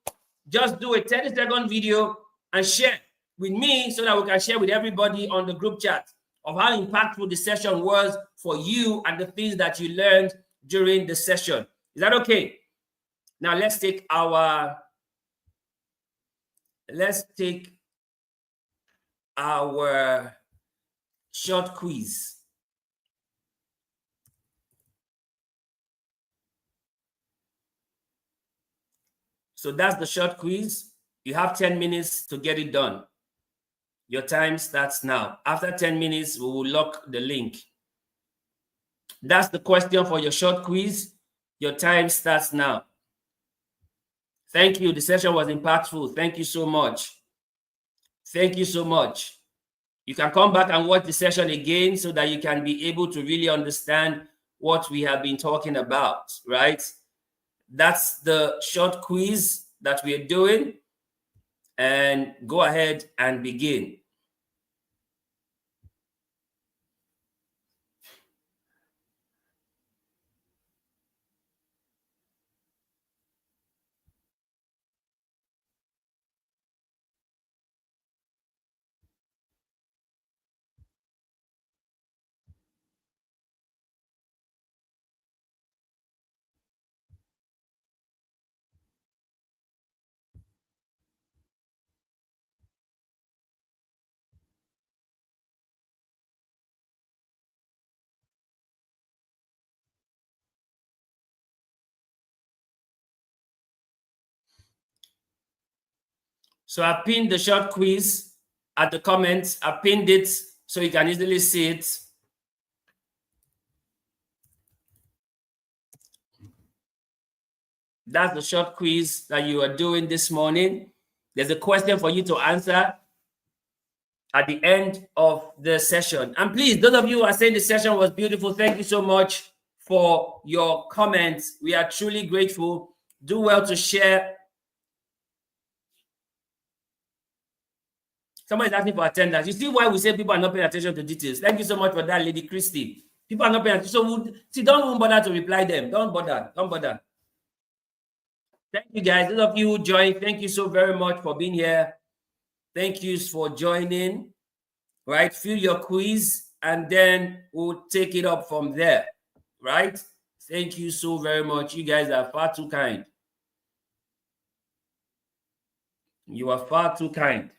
just do a 30-second video and share with me so that we can share with everybody on the group chat of how impactful the session was for you and the things that you learned during the session. Is that okay? Now let's take our short quiz. So that's the short quiz. You have 10 minutes to get it done. Your time starts now. After 10 minutes, we will lock the link. That's the question for your short quiz. Your time starts now. Thank you. The session was impactful. Thank you so much. Thank you so much. You can come back and watch the session again so that you can be able to really understand what we have been talking about, right? That's the short quiz that we are doing. And go ahead and begin. So I pinned the short quiz at the comments. I pinned it so you can easily see it. That's the short quiz that you are doing this morning. There's a question for you to answer at the end of the session. And please, those of you who are saying the session was beautiful, thank you so much for your comments. We are truly grateful. Do well to share. Somebody is asking for attendance. You see why we say people are not paying attention to details. Thank you so much for that, Lady Christy. People are not paying attention. So see, don't even bother to reply them. Don't bother. Don't bother. Thank you, guys. Those of you who joined, thank you so very much for being here. Thank you for joining. Right? Fill your quiz, and then we'll take it up from there. Right? Thank you so very much. You guys are far too kind. You are far too kind.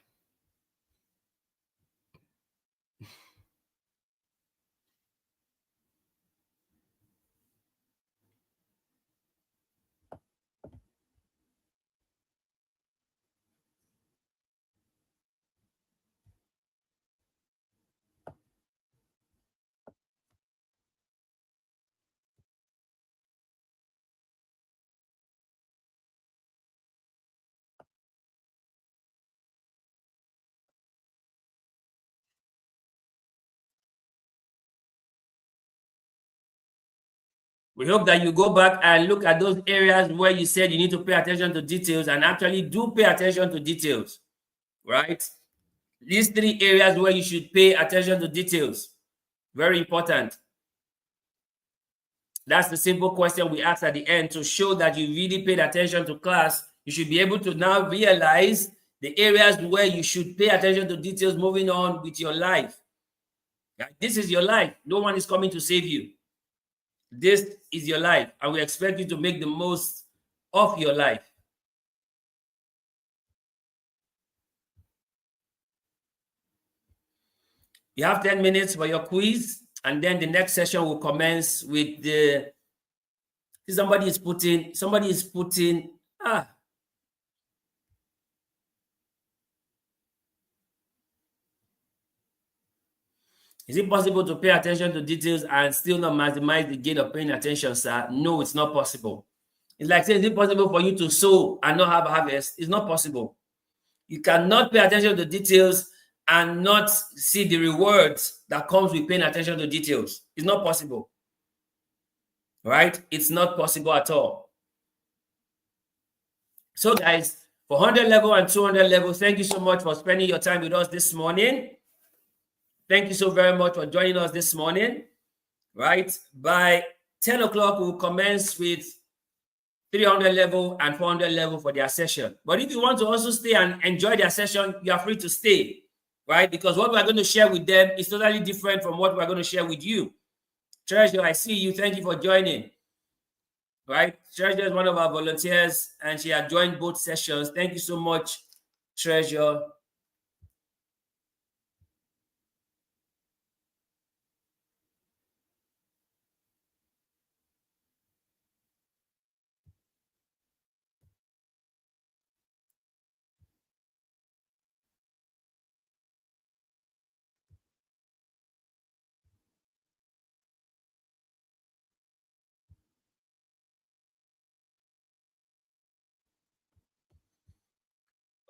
We hope that you go back and look at those areas where you said you need to pay attention to details and actually do pay attention to details, right? These 3 areas where you should pay attention to details. Very important. That's the simple question we asked at the end to show that you really paid attention to class. You should be able to now realize the areas where you should pay attention to details moving on with your life. This is your life. No one is coming to save you. This is your life, and we expect you to make the most of your life. You have 10 minutes for your quiz, and then the next session will commence with the somebody is putting is it possible to pay attention to details and still not maximize the gain of paying attention, sir? No, it's not possible. It's like saying, is it possible for you to sow and not have a harvest? It's not possible. You cannot pay attention to details and not see the rewards that comes with paying attention to details. It's not possible. Right? It's not possible at all. So guys, for 100 level and 200 level, thank you so much for spending your time with us this morning. Thank you so very much for joining us this morning. Right? By 10 o'clock, we'll commence with 300 level and 400 level for their session. But if you want to also stay and enjoy their session, you are free to stay, right? Because what we're going to share with them is totally different from what we're going to share with you. Treasure, I see you. Thank you for joining. Right? Treasure is one of our volunteers, and she had joined both sessions. Thank you so much, Treasure.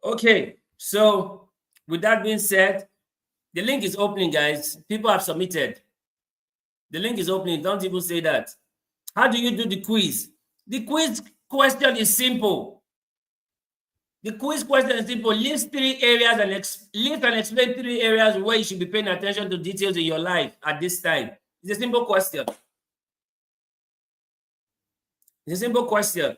Okay, so with that being said, the link is opening, guys. People have submitted. The link is opening. Don't even say that. How do you do the quiz? The quiz question is simple. The quiz question is simple. List 3 areas and list and explain 3 areas where you should be paying attention to details in your life at this time. It's a simple question. It's a simple question.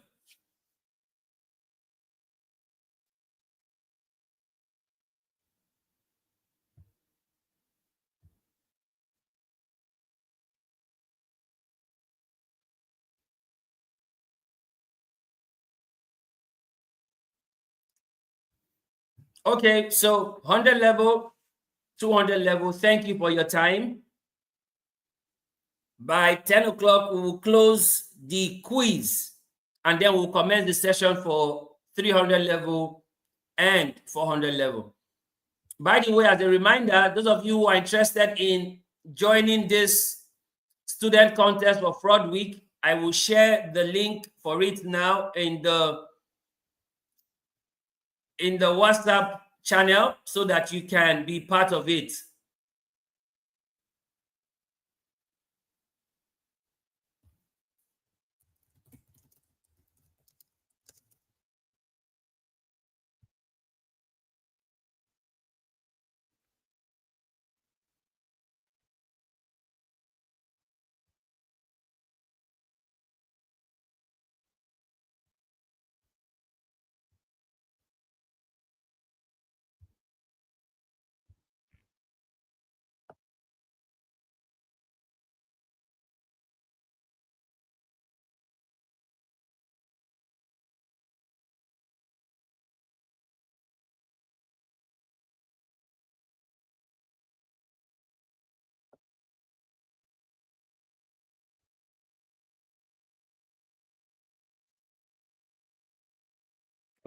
Okay, so 100 level, 200 level, thank you for your time. By 10 o'clock, we will close the quiz, and then we'll commence the session for 300 level and 400 level. By the way, as a reminder, those of you who are interested in joining this student contest for Fraud Week, I will share the link for it now in the WhatsApp channel so that you can be part of it.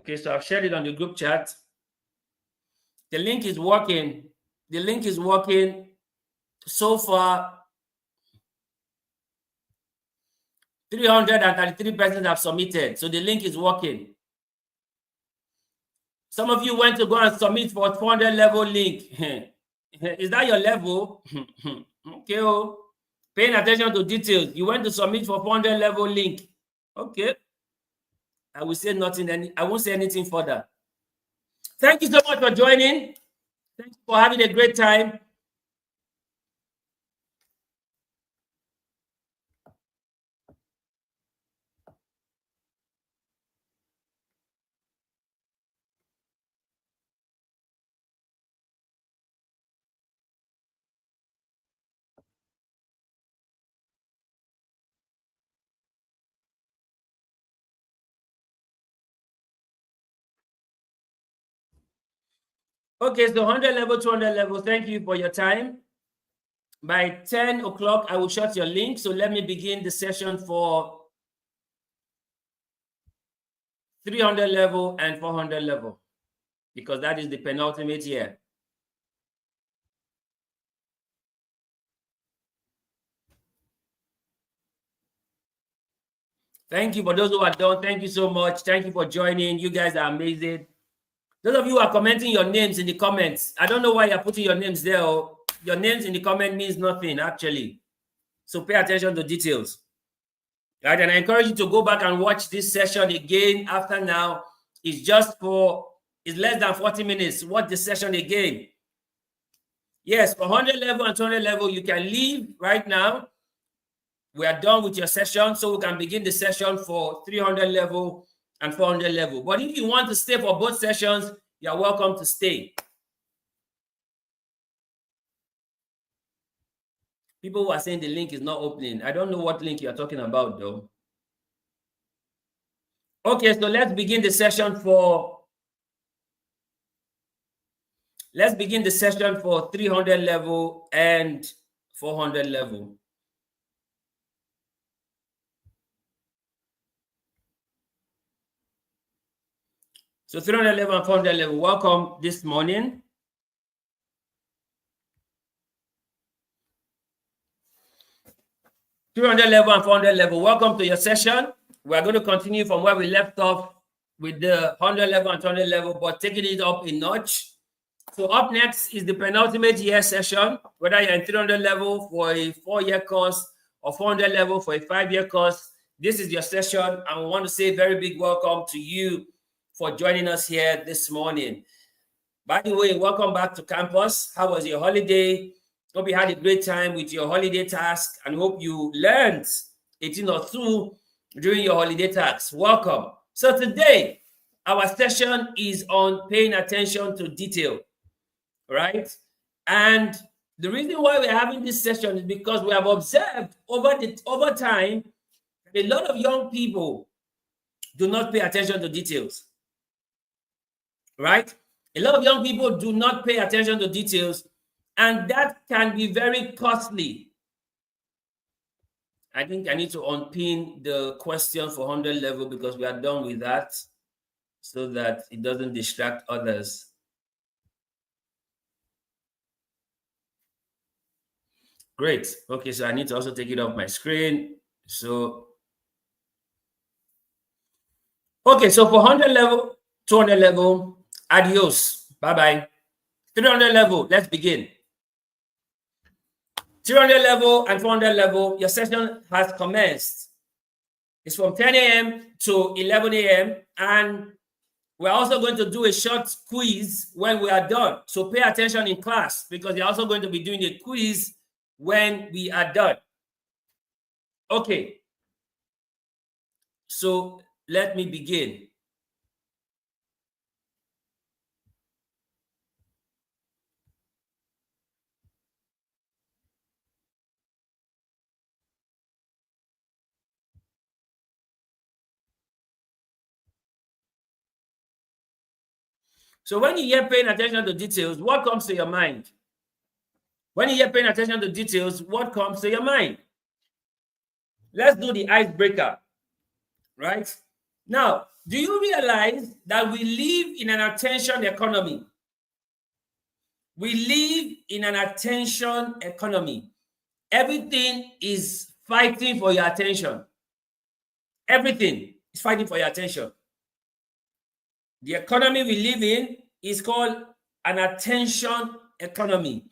Okay, so I've shared it on the group chat. The link is working. The link is working. So far, 333 persons have submitted. So the link is working. Some of you went to go and submit for 400 level link. Is that your level? Okay. Oh. Paying attention to details. You went to submit for 400 level link. Okay. I will say nothing. I won't say anything further. Thank you so much for joining. Thanks for having a great time. Okay, so 100 level, 200 level. Thank you for your time. By 10 o'clock, I will shut your link. So let me begin the session for 300 level and 400 level, because that is the penultimate year. Thank you for those who are done. Thank you so much. Thank you for joining. You guys are amazing. Those of you who are commenting your names in the comments, I don't know why you're putting your names there. Your names in the comment means nothing, actually. So pay attention to details. Right? And I encourage you to go back and watch this session again after now. It's less than 40 minutes. Watch the session again. Yes, for 100 level and 200 level, you can leave right now. We are done with your session, so we can begin the session for 300 level and 400 level. But if you want to stay for both sessions, you're welcome to stay. People who are saying the link is not opening. I don't know what link you're talking about, though. Okay, so let's begin the session for 300 level and 400 level. So 300 level and 400 level, welcome this morning. $300 level and 400 level, welcome to your session. We're going to continue from where we left off with the 100 level and 200 level, but taking it up a notch. So up next is the penultimate year session, whether you're in 300 level for a 4-year course or 400 level for a 5-year course. This is your session, and we want to say a very big welcome to you for joining us here this morning. By the way, welcome back to campus. How was your holiday? Hope you had a great time with your holiday task, and hope you learned a thing or two during your holiday tasks. Welcome. So today, our session is on paying attention to detail, right? And the reason why we're having this session is because we have observed over time that a lot of young people do not pay attention to details, right? A lot of young people do not pay attention to details, and that can be very costly. I think I need to unpin the question for 100 level because we are done with that. so that it doesn't distract others. Great. Okay, so I need to also take it off my screen. So, okay, so for 100 level, 200 level, adios. Bye-bye. 300 level, let's begin. 300 level and 400 level, your session has commenced. It's from 10 a.m. to 11 a.m. and we're also going to do a short quiz when we are done. So pay attention in class because you're also going to be doing a quiz when we are done. Okay. So let me begin. So when you hear paying attention to details, what comes to your mind? When you hear paying attention to details, what comes to your mind? Let's do the icebreaker, right? Now, do you realize that we live in an attention economy? We live in an attention economy. Everything is fighting for your attention. Everything is fighting for your attention. The economy we live in is called an attention economy.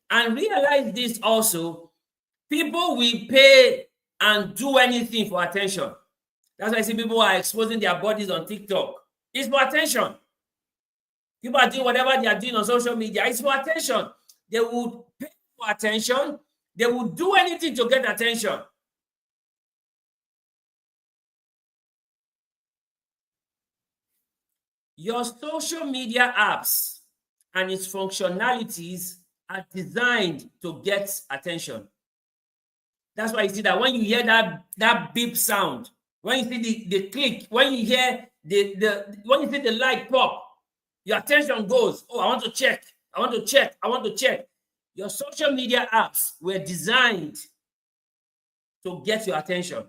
And realize this also, people will pay and do anything for attention. That's why I see people are exposing their bodies on TikTok. It's for attention. People are doing whatever they are doing on social media. It's for attention. They would pay for attention. They would do anything to get attention. Your social media apps and its functionalities are designed to get attention. That's why you see that when you hear that beep sound, when you see the click, when you hear when you see the light pop, your attention goes, oh, I want to check, I want to check, I want to check. Your social media apps were designed to get your attention.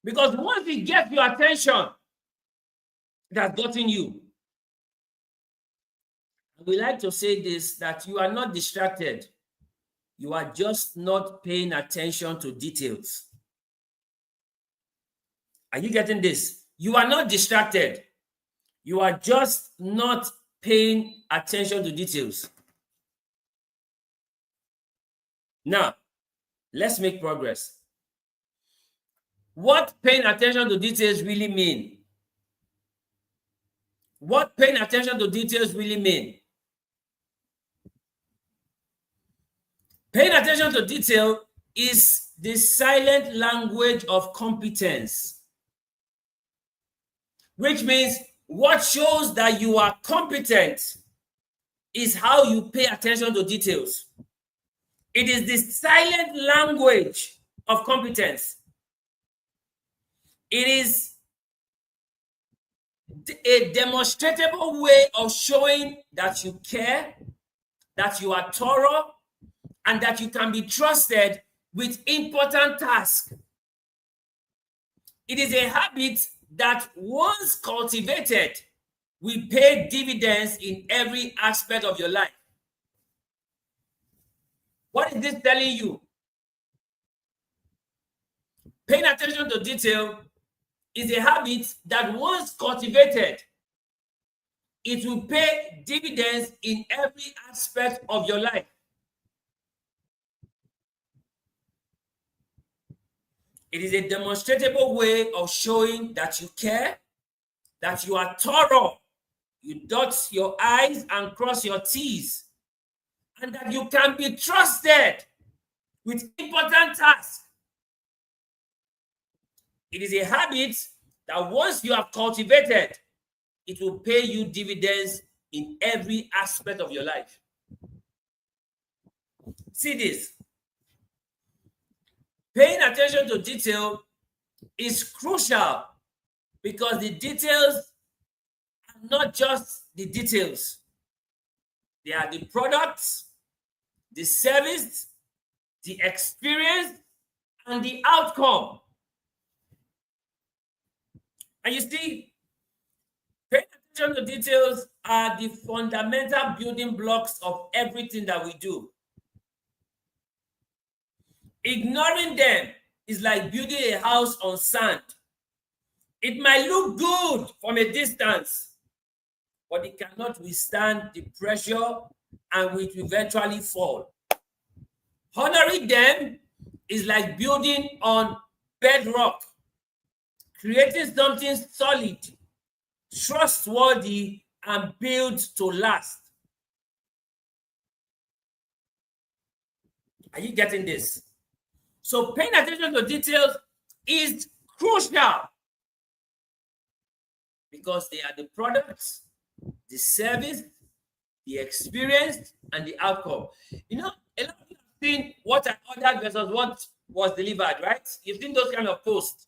Because once it gets your attention, it has gotten you. We like to say this, that you are not distracted. You are just not paying attention to details. Are you getting this? You are not distracted. You are just not paying attention to details. Now, let's make progress. What paying attention to details really mean? What paying attention to details really mean? Paying attention to detail is the silent language of competence, which means what shows that you are competent is how you pay attention to details. It is the silent language of competence. It is a demonstrable way of showing that you care, that you are thorough, and that you can be trusted with important tasks. It is a habit that once cultivated will pay dividends in every aspect of your life. What is this telling you? Paying attention to detail is a habit that once cultivated, it will pay dividends in every aspect of your life. It is a demonstrable way of showing that you care, that you are thorough, you dot your I's and cross your T's, and that you can be trusted with important tasks. It is a habit that once you have cultivated, it will pay you dividends in every aspect of your life. See this. Paying attention to detail is crucial because the details are not just the details. They are the products, the service, the experience, and the outcome. And you see, paying attention to details are the fundamental building blocks of everything that we do. Ignoring them is like building a house on sand. It might look good from a distance, but it cannot withstand the pressure and it will eventually fall. Honoring them is like building on bedrock, creating something solid, trustworthy, and built to last. Are you getting this? So paying attention to details is crucial because they are the products, the service, the experience, and the outcome. You know, a lot of people have seen what I ordered versus what was delivered, right? You've seen those kind of posts.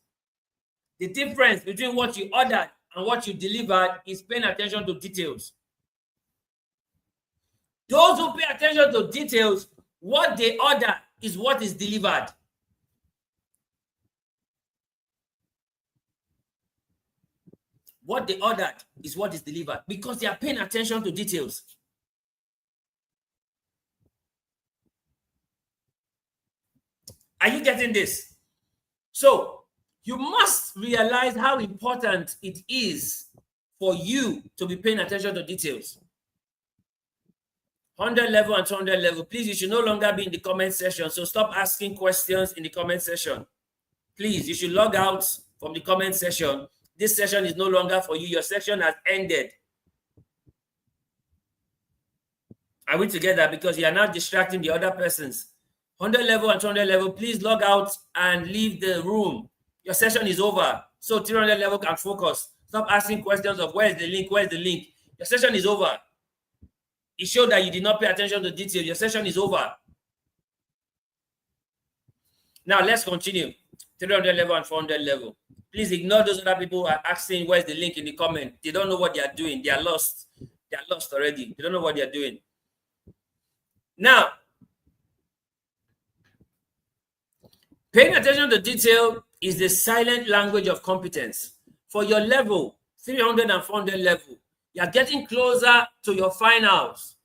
The difference between what you ordered and what you delivered is paying attention to details. Those who pay attention to details, what they order is what is delivered. What they ordered is what is delivered because they are paying attention to details. Are you getting this? So you must realize how important it is for you to be paying attention to details. 100 level and 200 level, please, you should no longer be in the comment section. So stop asking questions in the comment section. Please, you should log out from the comment section. This session is no longer for you. Your session has ended. Are we together? Because you are now distracting the other persons. 100 level and 200 level, please log out and leave the room. Your session is over. So 300 level can focus. Stop asking questions of where is the link, where is the link. Your session is over. It showed that you did not pay attention to detail. Your session is over. Now let's continue. 300 level and 400 level. Please ignore those other people who are asking where's the link in the comment. They don't know what they are doing. They are lost. They are lost already. They don't know what they are doing. Now, paying attention to detail is the silent language of competence. For your level, 300 and 400 level, you are getting closer to your finals.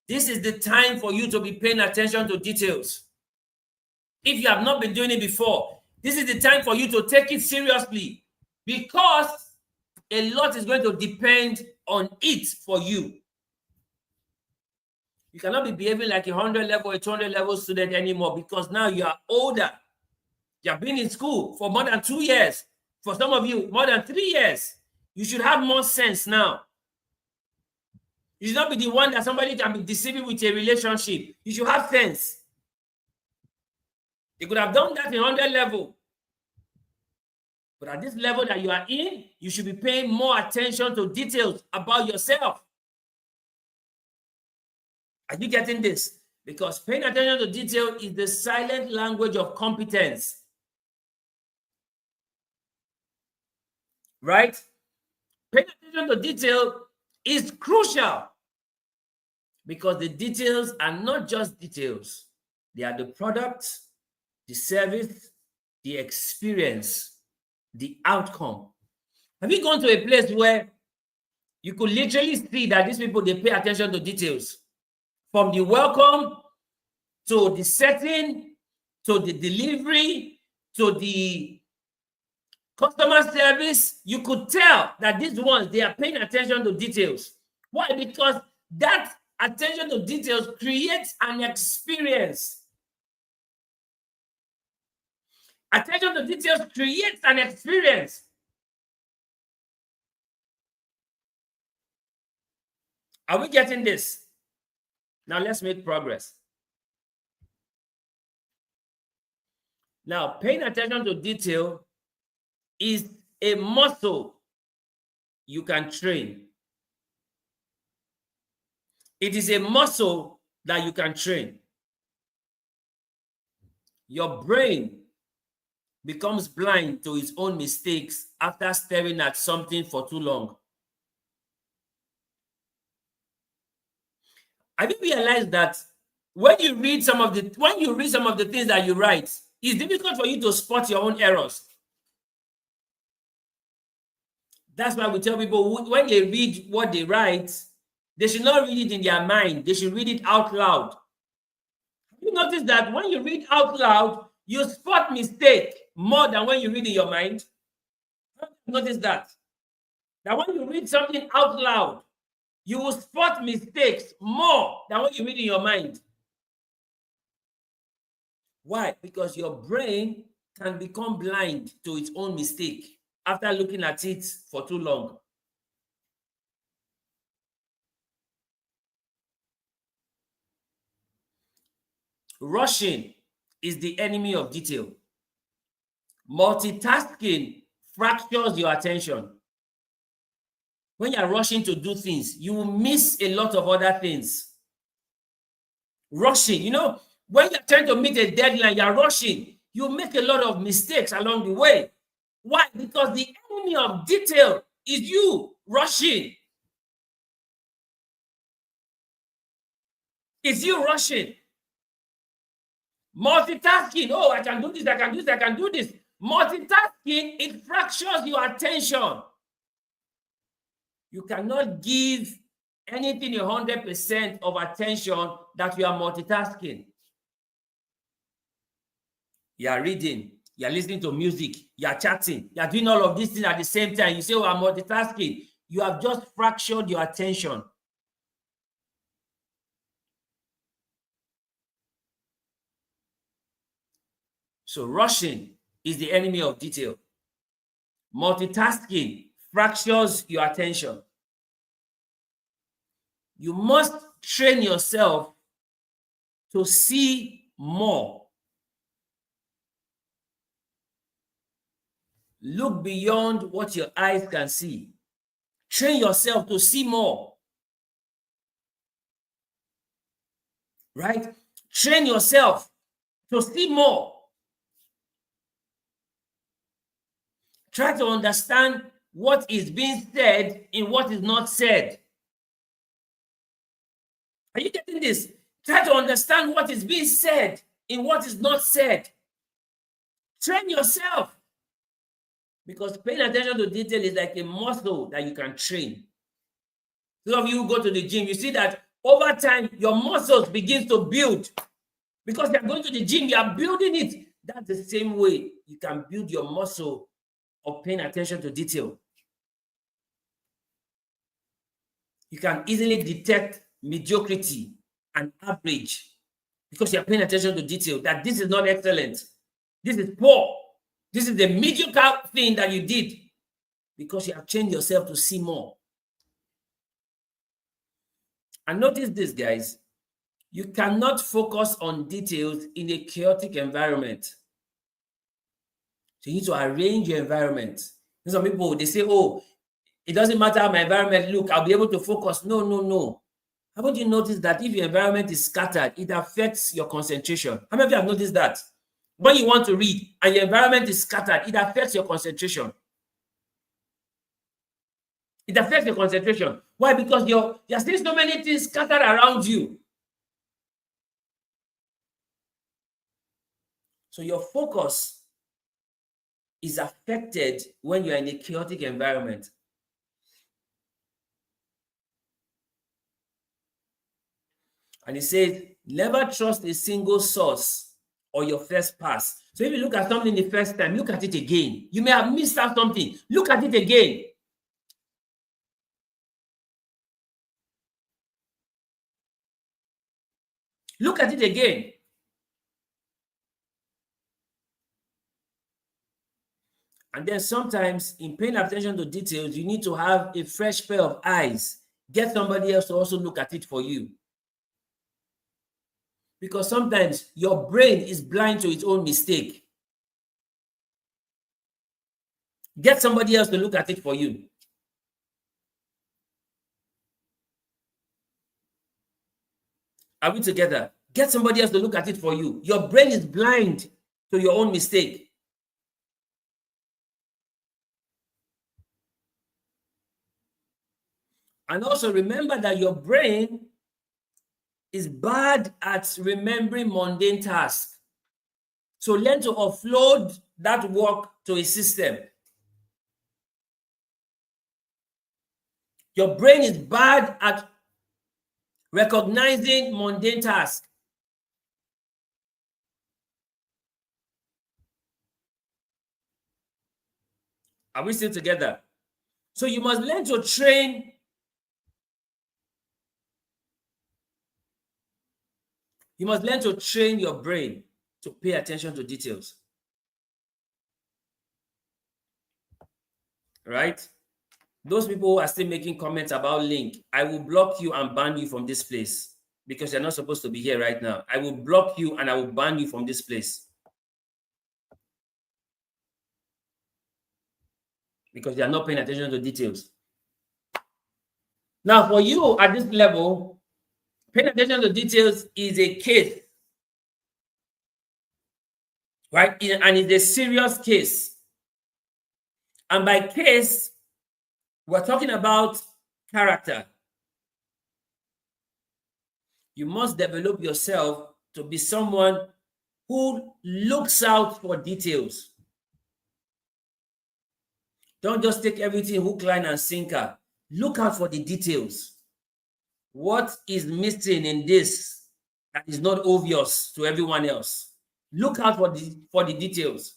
This is the time for you to be paying attention to details. If you have not been doing it before, this is the time for you to take it seriously because a lot is going to depend on it for you. You cannot be behaving like a 100 level, a 200 level student anymore because now you are older. You have been in school for more than 2 years. For some of you, more than 3 years. You should have more sense now. You should not be the one that somebody can be deceiving with a relationship. You should have sense. You could have done that in 100 level. But at this level that you are in, you should be paying more attention to details about yourself. Are you getting this? Because paying attention to detail is the silent language of competence. Right? Paying attention to detail is crucial because the details are not just details. They are the product, the service, the experience, the outcome. Have you gone to a place where you could literally see that these people, they pay attention to details? From the welcome, to the setting, to the delivery, to the customer service, you could tell that these ones, they are paying attention to details. Why? Because that attention to details creates an experience. Attention to details creates an experience. Are we getting this? Now let's make progress. Now, paying attention to detail is a muscle you can train. It is a muscle that you can train. Your brain becomes blind to its own mistakes after staring at something for too long. Have you realized that when you read some of the things that you write, it's difficult for you to spot your own errors? That's why we tell people when they read what they write, they should not read it in their mind. They should read it out loud. You notice that when you read out loud, you spot mistake more than when you read in your mind. Notice that. That when you read something out loud, you will spot mistakes more than when you read in your mind. Why? Because your brain can become blind to its own mistake after looking at it for too long. Rushing is the enemy of detail. Multitasking fractures your attention. When you're rushing to do things, you will miss a lot of other things. Rushing, when you're trying to meet a deadline, you're rushing. You make a lot of mistakes along the way. Why? Because the enemy of detail is you rushing. It's you rushing. Multitasking. Oh, I can do this, I can do this, I can do this. Multitasking, it fractures your attention. You cannot give anything 100% of attention that you are multitasking. You are reading, you are listening to music, you are chatting, you are doing all of these things at the same time. You say, oh, I'm multitasking. You have just fractured your attention. So rushing is the enemy of detail. Multitasking fractures your attention. You must train yourself to see more. Look beyond what your eyes can see. Train yourself to see more. Right? Train yourself to see more. Try to understand what is being said in what is not said. Are you getting this? Try to understand what is being said in what is not said. Train yourself. Because paying attention to detail is like a muscle that you can train. Some of you go to the gym, you see that over time, your muscles begin to build. Because you're going to the gym, you are building it. That's the same way you can build your muscle of paying attention to detail. You can easily detect mediocrity and average because you're paying attention to detail, that this is not excellent. This is poor. This is the mediocre thing that you did because you have trained yourself to see more. And notice this, guys. You cannot focus on details in a chaotic environment. So you need to arrange your environment. Some people, they say, oh, it doesn't matter how my environment look, I'll be able to focus. No. Haven't you noticed that if your environment is scattered, it affects your concentration? How many of you have noticed that? When you want to read and your environment is scattered, it affects your concentration. It affects your concentration. Why? Because you're seeing so many things scattered around you. So your focus is affected when you're in a chaotic environment. And it says, never trust a single source or your first pass. So if you look at something the first time, look at it again. You may have missed out something. Look at it again. Look at it again. And then sometimes in paying attention to details, you need to have a fresh pair of eyes. Get somebody else to also look at it for you. Because sometimes your brain is blind to its own mistake. Get somebody else to look at it for you. Are we together? Get somebody else to look at it for you. Your brain is blind to your own mistake. And also remember that your brain is bad at remembering mundane tasks. So learn to offload that work to a system. Your brain is bad at recognizing mundane tasks. Are we still together? So you must learn to train. You must learn to train your brain to pay attention to details. Right? Those people who are still making comments about link, I will block you and ban you from this place because you're not supposed to be here right now. I will block you and I will ban you from this place because you are not paying attention to details. Now, for you at this level, paying attention to details is a case, right? And it's a serious case. And by case, we're talking about character. You must develop yourself to be someone who looks out for details. Don't just take everything hook, line, and sinker. Look out for the details. What is missing in this that is not obvious to everyone else? Look out for the details.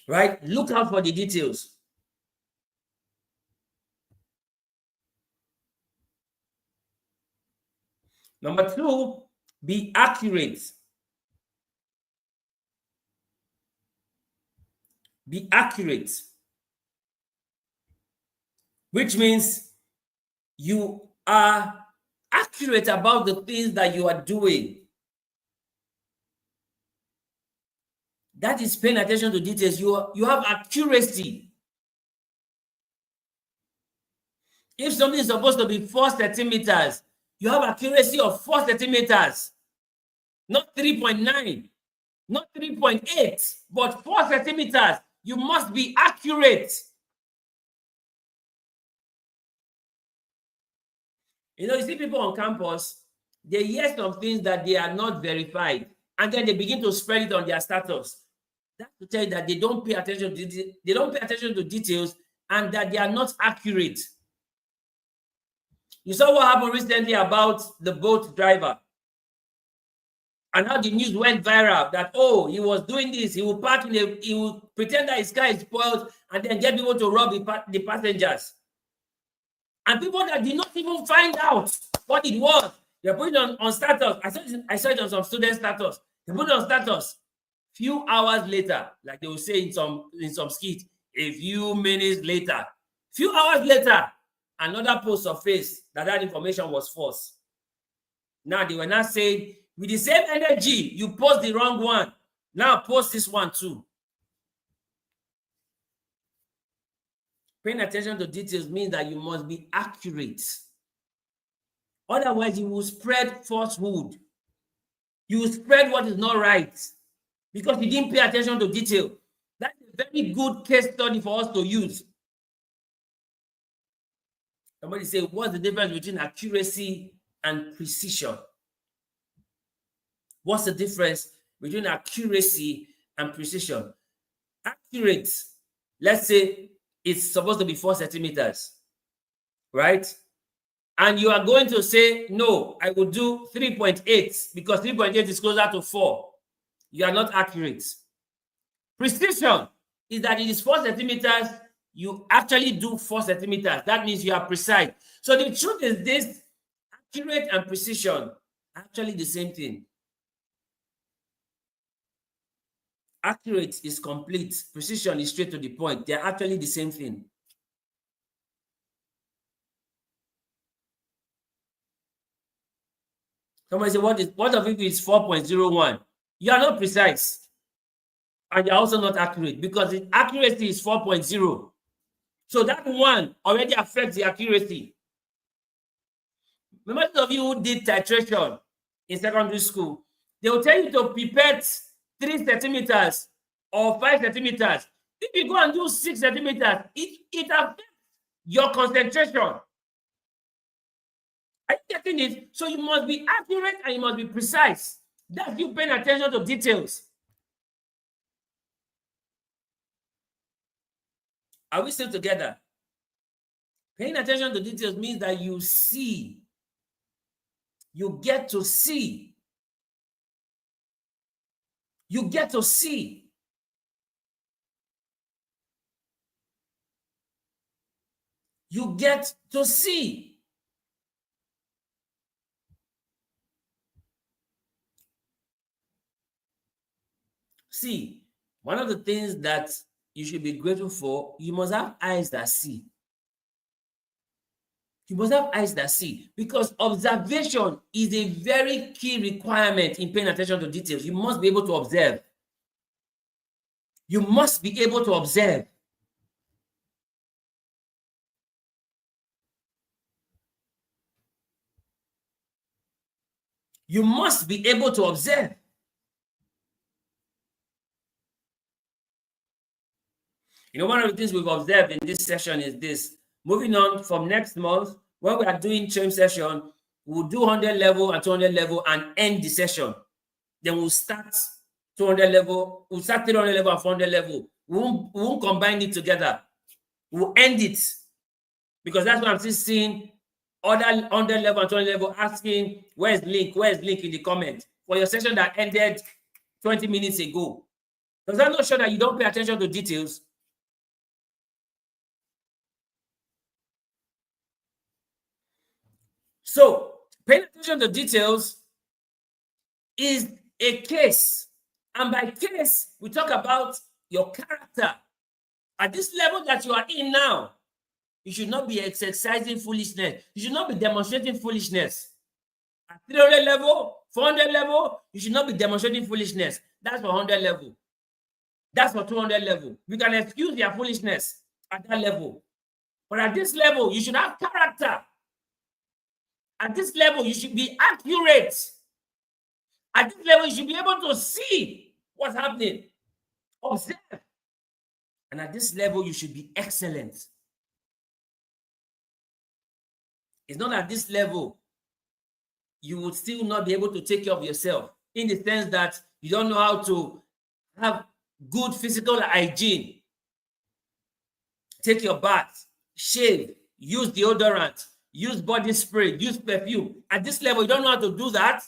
Right? Look out for the details. Number 2, be accurate. Be accurate, which means you are accurate about the things that you are doing. That is paying attention to details. You have accuracy. If something is supposed to be 4 centimeters, you have accuracy of 4 centimeters, not 3.9, not 3.8, but 4 centimeters. You must be accurate. You see people on campus, they hear some things that they are not verified, and then they begin to spread it on their status. That's to tell you that they don't pay attention to details and that they are not accurate. You saw what happened recently about the boat driver and how the news went viral that, oh, he was doing this. He will pretend that his car is spoiled and then get people to rob the passengers. And people that did not even find out what it was, they're putting it on status. I saw it on some student status. They put it on status. Few hours later, like they will say in some skit, a few minutes later, few hours later, another post surfaced that information was false. Now they were not saying, with the same energy, you post the wrong one. Now post this one too. Paying attention to details means that you must be accurate. Otherwise, you will spread falsehood. You will spread what is not right because you didn't pay attention to detail. That's a very good case study for us to use. Somebody say, what's the difference between accuracy and precision? What's the difference between accuracy and precision? Accurate, let's say it's supposed to be 4 centimeters, right? And you are going to say, no, I will do 3.8 because 3.8 is closer to 4. You are not accurate. Precision is that it is 4 centimeters, you actually do 4 centimeters. That means you are precise. So the truth is this, accurate and precision are actually the same thing. Accurate is complete. Precision is straight to the point. They're actually the same thing. Somebody say, what if it is 4.01? You are not precise. And you're also not accurate because the accuracy is 4.0. So that one already affects the accuracy. Most of you who did titration in secondary school, they will tell you to pipette 3 centimeters or 5 centimeters. If you go and do 6 centimeters, it affects your concentration. Are you getting it? So you must be accurate and you must be precise. That's you paying attention to details. Are we still together? Paying attention to details means that you see. You get to see. You get to see. You get to see. See, one of the things that you should be grateful for, you must have eyes that see. You must have eyes that see, because observation is a very key requirement in paying attention to details. You must be able to observe. You must be able to observe. You must be able to observe. You know, one of the things we've observed in this session is this. Moving on from next month, when we are doing TRAME session, we'll do 100 level and 200 level and end the session. Then we'll start 200 level, we'll start 300 level and 400 level. We won't combine it together. We'll end it, because that's what I'm still seeing other 100 level and 200 level asking, where's link in the comment for your session that ended 20 minutes ago. Does that not show that you don't pay attention to details? So paying attention to details is a case, and by case we talk about your character. At this level that you are in now, you should not be exercising foolishness. You should not be demonstrating foolishness. At 300 level, 400 level, you should not be demonstrating foolishness. That's for 100 level. That's for 200 level. You can excuse their foolishness at that level. But at this level, you should have character. At this level, you should be accurate. At this level, you should be able to see what's happening. Observe. And at this level, you should be excellent. It's not at this level you would still not be able to take care of yourself, in the sense that you don't know how to have good physical hygiene. Take your bath, shave, use deodorant, use body spray, use perfume. At this level, you don't know how to do that.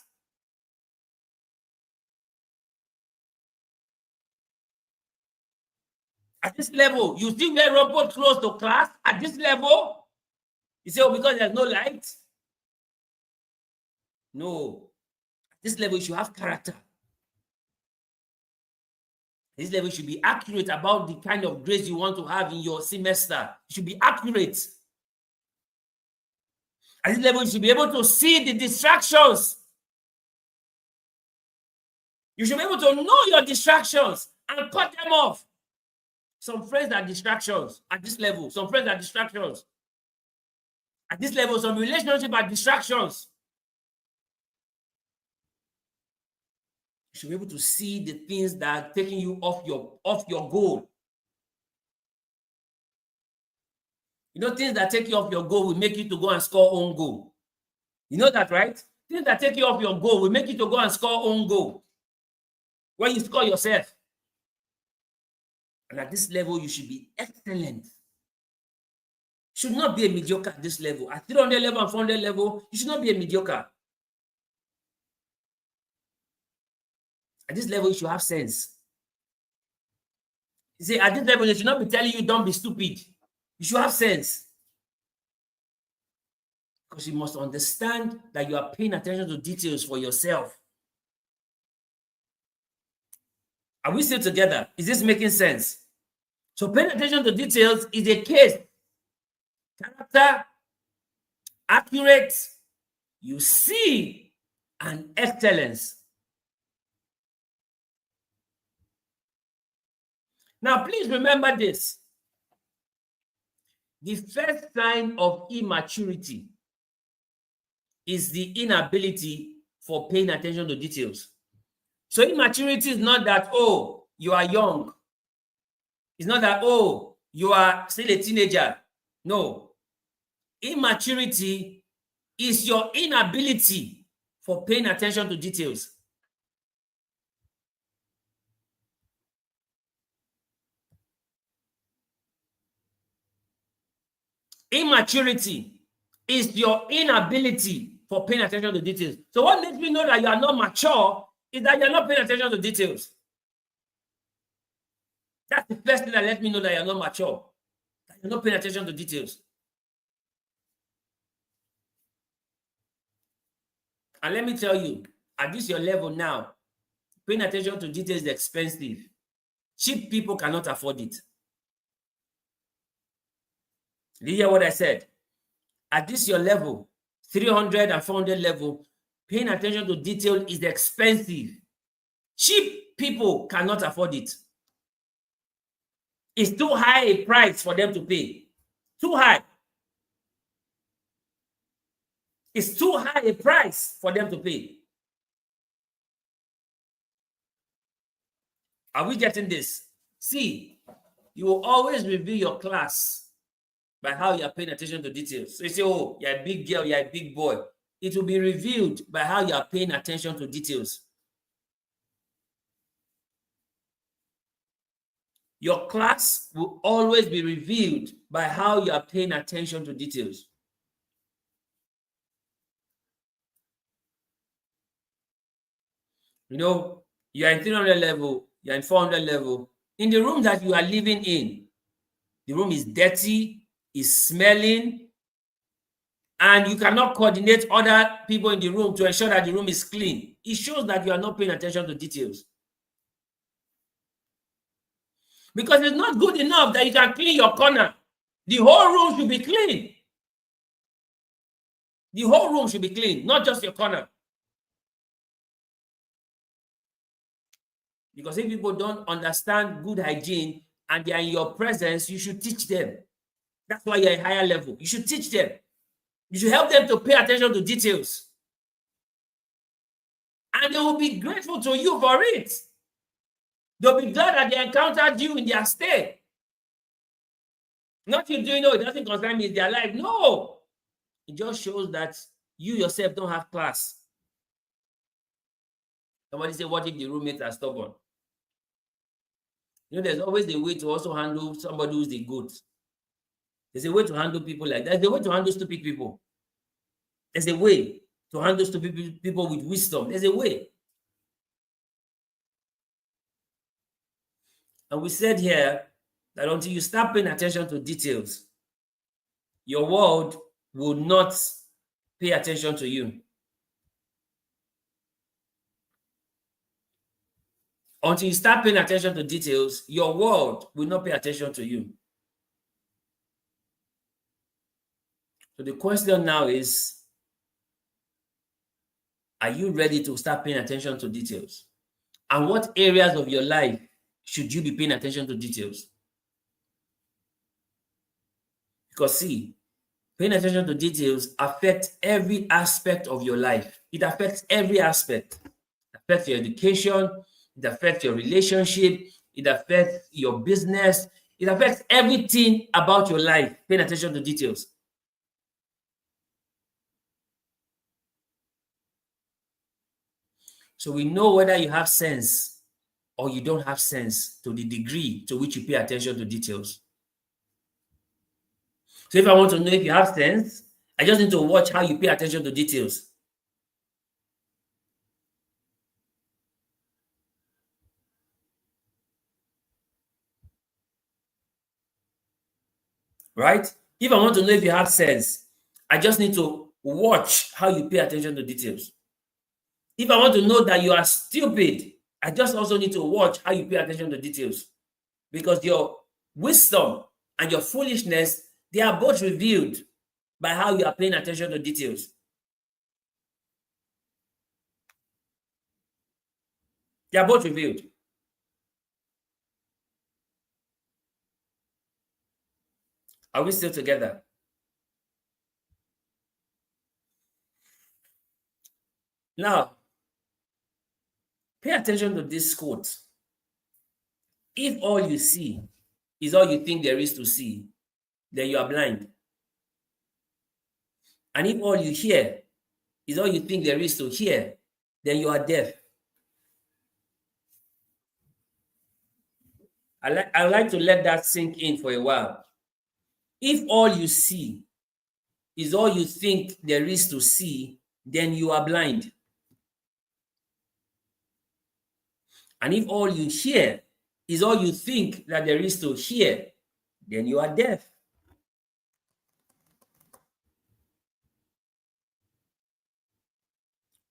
At this level, you still wear robot clothes to class. At this level, you say, oh, because there's no light. No. At this level, you should have character. At this level, you should be accurate about the kind of grades you want to have in your semester. You should be accurate. At this level, you should be able to see the distractions. You should be able to know your distractions and cut them off. Some friends are distractions at this level. Some friends are distractions. At this level, some relationships are distractions. You should be able to see the things that are taking you off your goal. You know, things that take you off your goal will make you to go and score own goal. You know that, right? Things that take you off your goal will make you to go and score own goal. When you score yourself. And at this level, you should be excellent. Should not be a mediocre at this level. At 300 level and 400 level, you should not be a mediocre. At this level, you should have sense. You see, at this level, they should not be telling you, don't be stupid. You should have sense. Because you must understand that you are paying attention to details for yourself. Are we still together? Is this making sense? So paying attention to details is a case. Character, accurate, you see, and excellence. Now, please remember this. The first sign of immaturity is the inability for paying attention to details. So immaturity is not that, oh, you are young. It's not that, oh, you are still a teenager. No. Immaturity is your inability for paying attention to details. Immaturity is your inability for paying attention to details. So what makes me know that you are not mature is that you're not paying attention to details. That's the first thing that lets me know that you're not mature. That you're not paying attention to details. And let me tell you, at this your level now, paying attention to details is expensive. Cheap people cannot afford it. Did you hear what I said? At this your level, 300 and 400 level, paying attention to detail is expensive. Cheap people cannot afford it. It's too high a price for them to pay. Too high. It's too high a price for them to pay. Are we getting this? See, you will always review your class by how you are paying attention to details. So you say, oh, you're a big girl, you're a big boy. It will be reviewed by how you are paying attention to details. Your class will always be reviewed by how you are paying attention to details. You know, you are in 300 level, you're in 400 level. In the room that you are living in, the room is dirty, is smelling, and you cannot coordinate other people in the room to ensure that the room is clean. It shows that you are not paying attention to details. Because it's not good enough that you can clean your corner. The whole room should be clean. The whole room should be clean, not just your corner. Because if people don't understand good hygiene and they are in your presence, you should teach them. That's why you're a higher level. You should teach them. You should help them to pay attention to details. And they will be grateful to you for it. They'll be glad that they encountered you in their stay. Not you doing, no, it doesn't concern me, it's their life. No. It just shows that you yourself don't have class. Somebody say, what if the roommates are stubborn? You know, there's always a way to also handle somebody who's the goat. There's a way to handle people like that. There's a way to handle stupid people. There's a way to handle stupid people with wisdom. There's a way. And we said here that until you start paying attention to details, your world will not pay attention to you. Until you start paying attention to details, your world will not pay attention to you. So the question now is, are you ready to start paying attention to details? And what areas of your life should you be paying attention to details? Because see, paying attention to details affects every aspect of your life. It affects every aspect. It affects your education. It affects your relationship. It affects your business. It affects everything about your life. Paying attention to details. So we know whether you have sense or you don't have sense to the degree to which you pay attention to details. So if I want to know if you have sense, I just need to watch how you pay attention to details. Right? If I want to know if you have sense, I just need to watch how you pay attention to details. If I want to know that you are stupid, I just also need to watch how you pay attention to details. Because your wisdom and your foolishness, they are both revealed by how you are paying attention to details. They are both revealed. Are we still together? Now, pay attention to this quote. If all you see is all you think there is to see, then you are blind. And if all you hear is all you think there is to hear, then you are deaf. I like to let that sink in for a while. If all you see is all you think there is to see, then you are blind. And if all you hear is all you think that there is to hear, then you are deaf.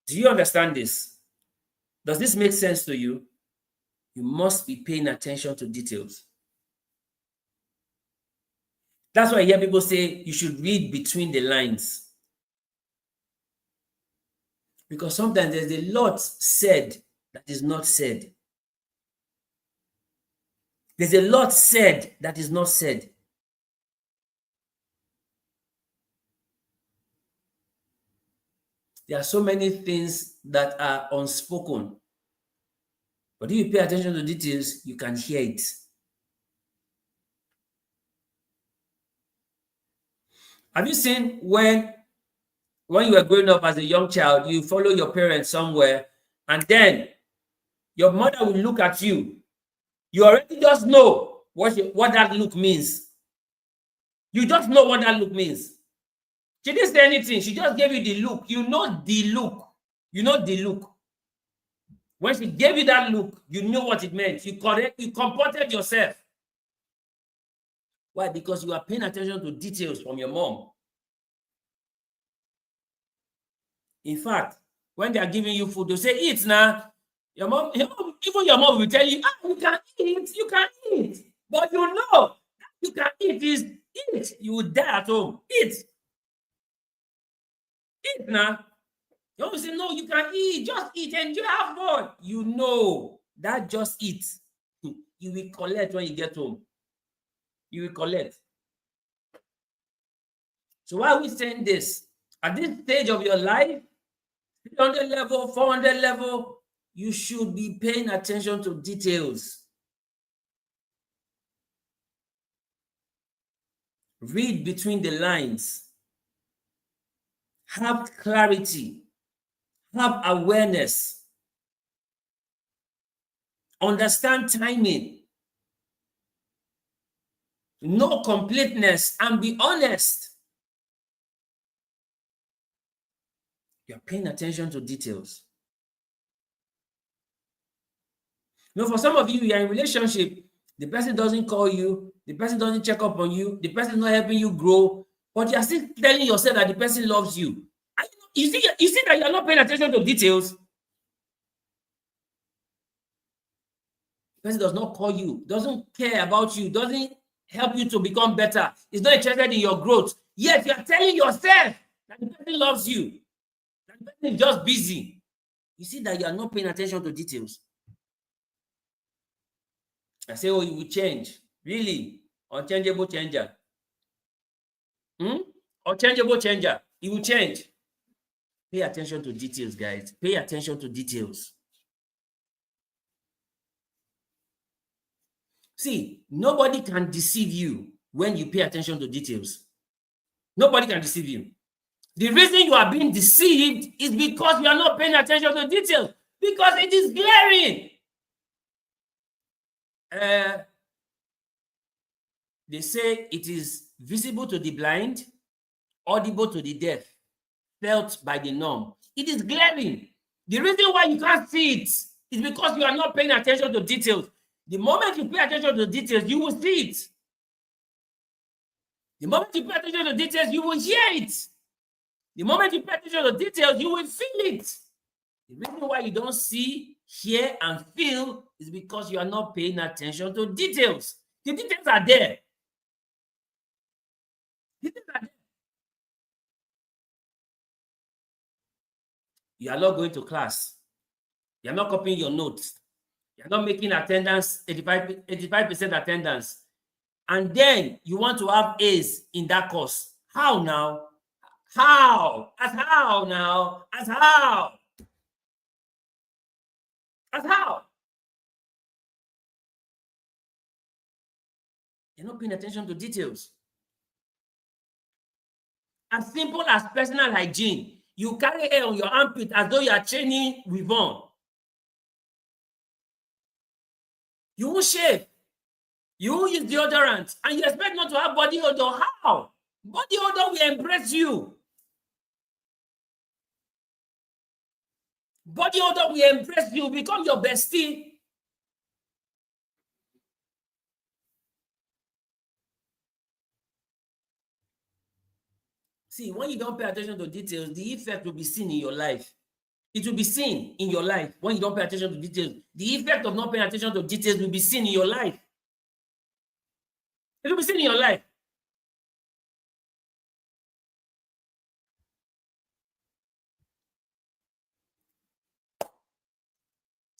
Do you understand this? Does this make sense to you? You must be paying attention to details. That's why I hear people say you should read between the lines. Because sometimes there's a lot said that is not said. There's a lot said that is not said. There are so many things that are unspoken. But if you pay attention to details, you can hear it. Have you seen when you were growing up as a young child, you follow your parents somewhere, and then your mother will look at you. You already just know what that look means. You just know what that look means. She didn't say anything. She just gave you the look. You know the look. You know the look. When she gave you that look, you knew what it meant. You comported yourself. Why? Because you are paying attention to details from your mom. In fact, when they are giving you food, they say, eat now. Even your mom will tell you, you can eat. But you know, you can eat is eat. You will die at home. Eat now. You always say, no, you can eat. Just eat and you have fun. You know that just eat. You will collect when you get home. You will collect. So why are we saying this? At this stage of your life, 300 level, 400 level, you should be paying attention to details. Read between the lines. Have clarity. Have awareness. Understand timing. Know completeness and be honest. You're paying attention to details. For some of you, you're in a relationship, the person doesn't call you, the person doesn't check up on you, the person is not helping you grow, but you're still telling yourself that the person loves you. And you see that you're not paying attention to details. The person does not call you, doesn't care about you, doesn't help you to become better, is not interested in your growth. Yet you're telling yourself that the person loves you, that the person is just busy. You see that you are not paying attention to details. I say, you will change. Really? Unchangeable changer. Unchangeable changer. It will change. Pay attention to details, guys. Pay attention to details. See, nobody can deceive you when you pay attention to details. Nobody can deceive you. The reason you are being deceived is because you are not paying attention to details. Because it is glaring. They say it is visible to the blind, audible to the deaf, felt by the numb. It is glaring. The reason why you can't see it is because you are not paying attention to details. The moment you pay attention to details, you will see it. The moment you pay attention to details, you will hear it. The moment you pay attention to details, you will feel it. The reason why you don't see, hear, and feel is because you are not paying attention to details. The details are there. Details are there. You are not going to class. You are not copying your notes. You are not making attendance, 85% attendance. And then you want to have A's in that course. How now? How? As how now? As how? As how? You're not paying attention to details. As simple as personal hygiene. You carry hair on your armpit as though you are training with on. You won't shave. You use deodorant and you expect not to have body odor. How? Body odor will embrace you. Body odor will embrace you, become your bestie. See, when you don't pay attention to details, the effect will be seen in your life. It will be seen in your life when you don't pay attention to details. The effect of not paying attention to details will be seen in your life. It will be seen in your life.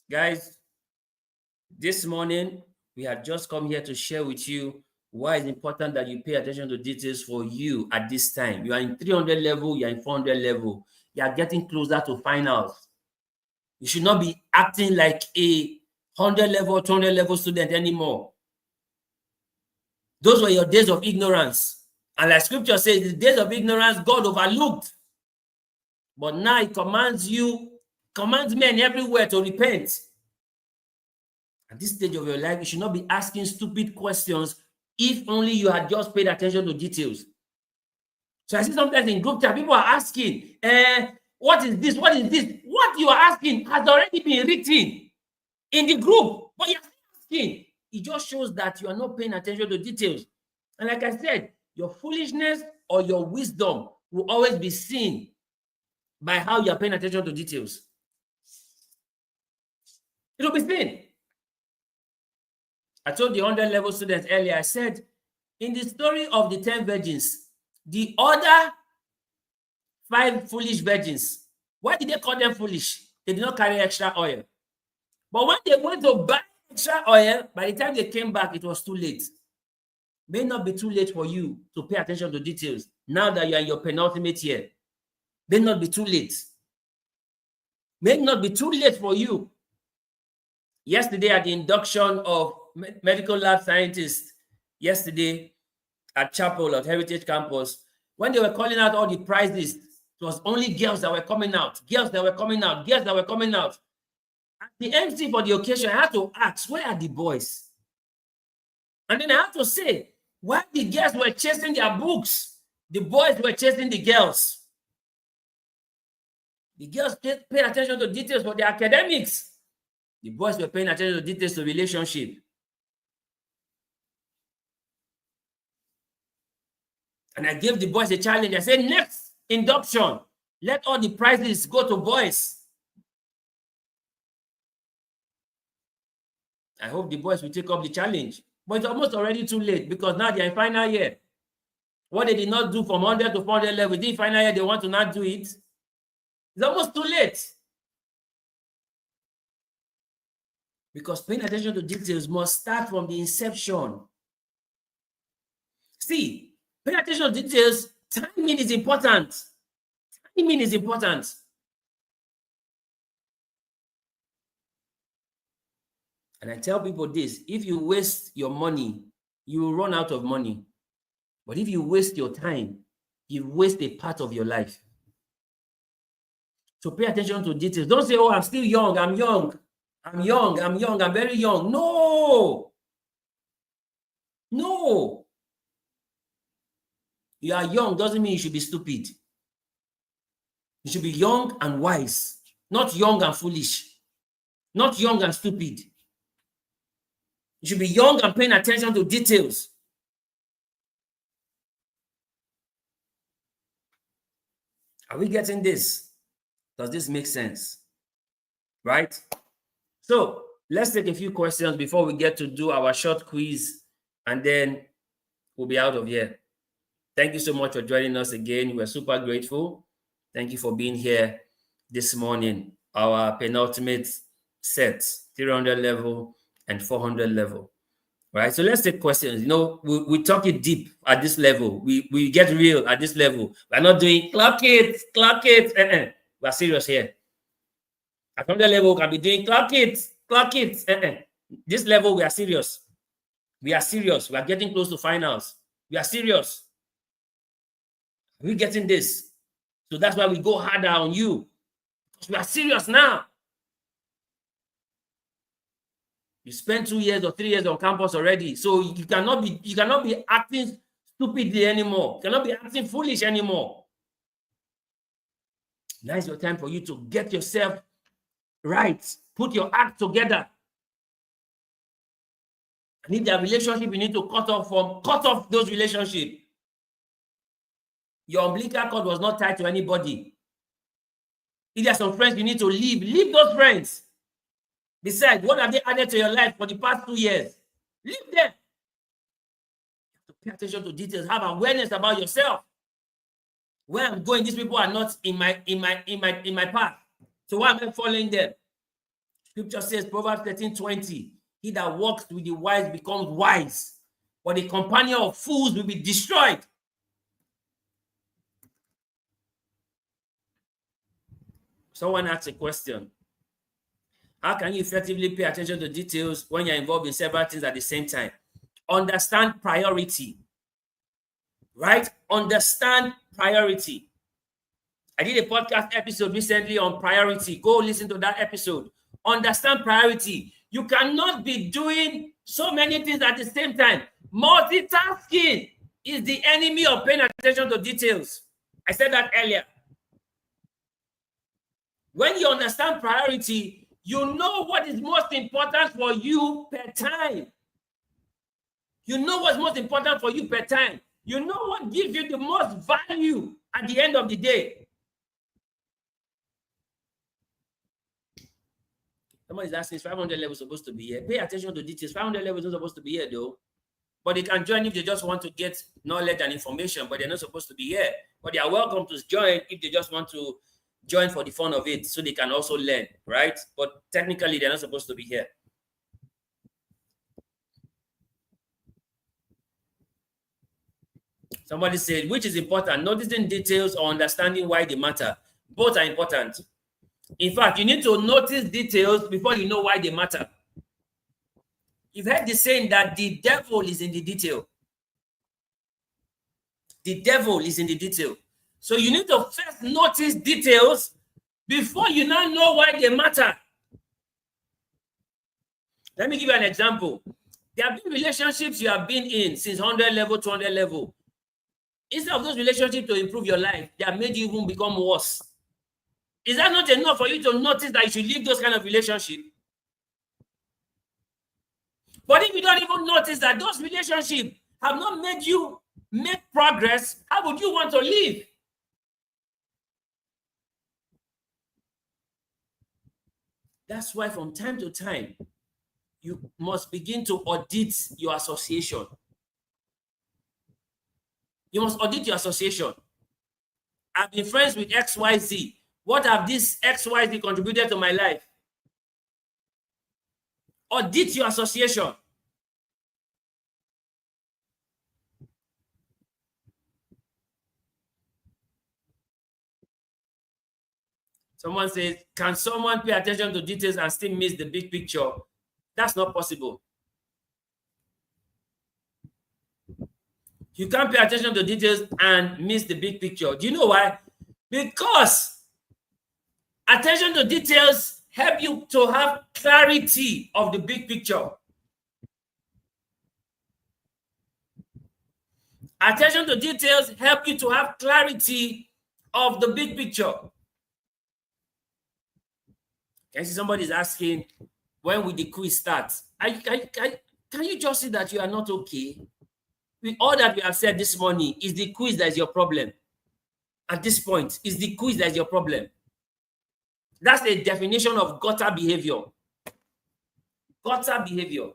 Guys, this morning, we had just come here to share with you why it's important that you pay attention to details for you at this time. You are in 300 level, you are in 400 level. You are getting closer to finals. You should not be acting like a 100 level, 200 level student anymore. Those were your days of ignorance. And like scripture says, the days of ignorance God overlooked. But now he commands men everywhere to repent. At this stage of your life, you should not be asking stupid questions if only you had just paid attention to details. So I see sometimes in group chat, people are asking, what is this? What is this? What you are asking has already been written in the group, but you're asking. It just shows that you are not paying attention to details. And like I said, your foolishness or your wisdom will always be seen by how you are paying attention to details. It will be seen. I told the 100 level students earlier, I said, in the story of the 10 virgins, the other 5 foolish virgins, why did they call them foolish? They did not carry extra oil. But when they went to buy extra oil, by the time they came back, it was too late. May not be too late for you to pay attention to details now that you are in your penultimate year. May not be too late. May not be too late for you. Yesterday at the induction of medical lab scientists, yesterday at Chapel at Heritage Campus, when they were calling out all the prizes, it was only girls that were coming out, girls that were coming out, girls that were coming out. At the MC for the occasion, I had to ask, where are the boys? And then I had to say, why the girls were chasing their books, the boys were chasing the girls. The girls paid attention to details for their academics. The boys were paying attention to details to relationship. And I gave the boys a challenge. I said, next induction, let all the prizes go to boys. I hope the boys will take up the challenge. But it's almost already too late because now they're in final year. What they did not do from 100 to 400 level, in final year, they want to not do it. It's almost too late. Because paying attention to details must start from the inception. See, paying attention to details, timing is important. Timing is important. And I tell people this, if you waste your money, you will run out of money. But if you waste your time, you waste a part of your life. So pay attention to details. Don't say, oh, I'm still young, I'm young, I'm very young. No. No. You are young doesn't mean you should be stupid. You should be young and wise, not young and foolish, not young and stupid. You should be young and paying attention to details. Are we getting this? Does this make sense? Right? So let's take a few questions before we get to do our short quiz, and then we'll be out of here. Thank you so much for joining us again. We're super grateful. Thank you for being here this morning. Our penultimate set, 300 level and 400 level. Right? So let's take questions. You know, we talk it deep at this level. We get real at this level. We're not doing clock it. We're serious here. At 100 level, we can be doing clock it. This level, we are serious. We are serious. We are getting close to finals. We are serious. We're getting this. So that's why we go harder on you. Because we are serious now. You spent 2 years or 3 years on campus already, so you cannot be acting stupidly anymore. You cannot be acting foolish anymore. Now is your time for you to get yourself right. Put your act together. And if there are relationships you need to cut off those relationships. Your umbilical cord was not tied to anybody. If there are some friends you need to leave those friends. Besides, what have they added to your life for the past 2 years? Leave them. You have to pay attention to details. Have awareness about yourself. Where I'm going, these people are not in my path. So why am I following them? Scripture says, Proverbs 13:20, he that walks with the wise becomes wise, but the companion of fools will be destroyed. Someone asked a question. How can you effectively pay attention to details when you're involved in several things at the same time? Understand priority, right? Understand priority. I did a podcast episode recently on priority. Go listen to that episode. Understand priority. You cannot be doing so many things at the same time. Multitasking is the enemy of paying attention to details. I said that earlier. When you understand priority, you know what is most important for you per time. You know what's most important for you per time. You know what gives you the most value at the end of the day. Someone is asking, is 500 levels supposed to be here? Pay attention to details. 500 levels is not supposed to be here, though. But they can join if they just want to get knowledge and information, but they're not supposed to be here. But they are welcome to join if they just want to join for the fun of it, so they can also learn, right? But technically, they're not supposed to be here. Somebody said, which is important, noticing details or understanding why they matter? Both are important. In fact, you need to notice details before you know why they matter. You've heard the saying that the devil is in the detail. The devil is in the detail. So you need to first notice details before you now know why they matter. Let me give you an example. There have been relationships you have been in since 100 level, 200 level. Instead of those relationships to improve your life, they have made you even become worse. Is that not enough for you to notice that you should leave those kind of relationships? But if you don't even notice that those relationships have not made you make progress, how would you want to live? That's why from time to time, you must begin to audit your association. You must audit your association. I've been friends with XYZ. What have this XYZ contributed to my life? Audit your association. Someone says, can someone pay attention to details and still miss the big picture? That's not possible. You can't pay attention to details and miss the big picture. Do you know why? Because attention to details help you to have clarity of the big picture. Attention to details help you to have clarity of the big picture. Can you see somebody's asking, when will the quiz start? Can you just see that you are not okay? With all that we have said this morning, is the quiz that is your problem. At this point, is the quiz that is your problem. That's the definition of gutter behavior. Gutter behavior.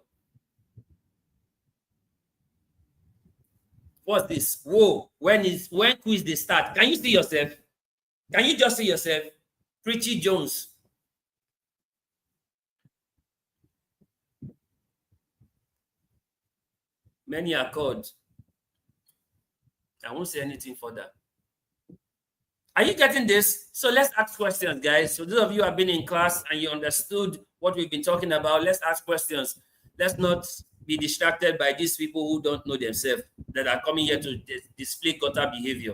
What's this? Whoa, when quiz they start? Can you see yourself? Can you just see yourself? Preachy Jones. Many are called. I won't say anything further. Are you getting this? So let's ask questions, guys. So those of you who have been in class and you understood what we've been talking about, let's ask questions. Let's not be distracted by these people who don't know themselves, that are coming here to display gutter behavior.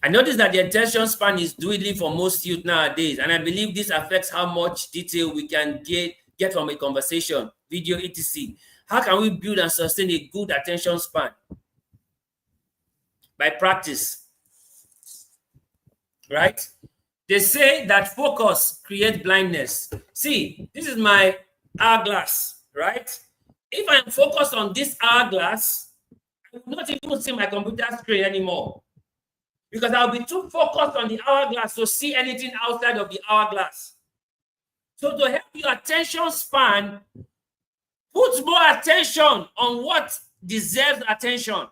I noticed that the attention span is dwindling for most youth nowadays, and I believe this affects how much detail we can get from a conversation, video, etc. How can we build and sustain a good attention span? By practice, right? They say that focus creates blindness. See, this is my hourglass, right? If I'm focused on this hourglass, I will not even see my computer screen anymore, because I'll be too focused on the hourglass to see anything outside of the hourglass. So to help your attention span, put more attention on what deserves attention.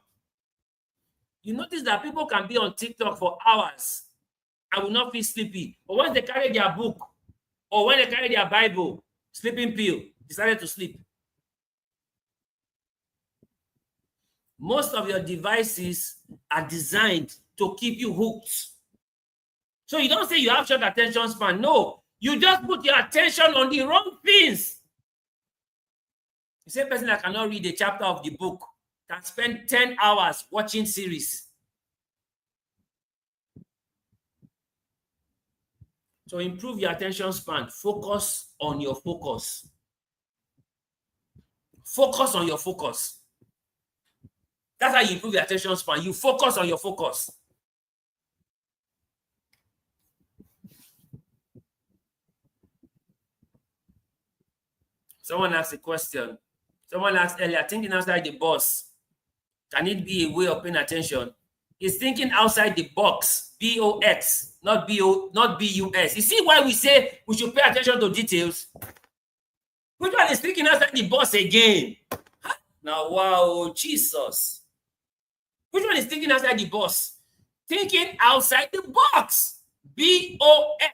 You notice that people can be on TikTok for hours and will not feel sleepy. But once they carry their book or when they carry their Bible, sleeping pill, decided to sleep. Most of your devices are designed to keep you hooked. So you don't say you have short attention span. No, you just put your attention on the wrong things. The same person that cannot read a chapter of the book can spend 10 hours watching series. So improve your attention span. Focus on your focus. Focus on your focus. That's how you improve your attention span. You focus on your focus. Someone asked a question. Someone asked earlier, thinking outside the box, can it be a way of paying attention? It's thinking outside the box, B-O-X, not B-U-S. You see why we say we should pay attention to details? Which one is thinking outside the box again? Now, wow, Jesus. Which one is thinking outside the box? Thinking outside the box, B-O-X.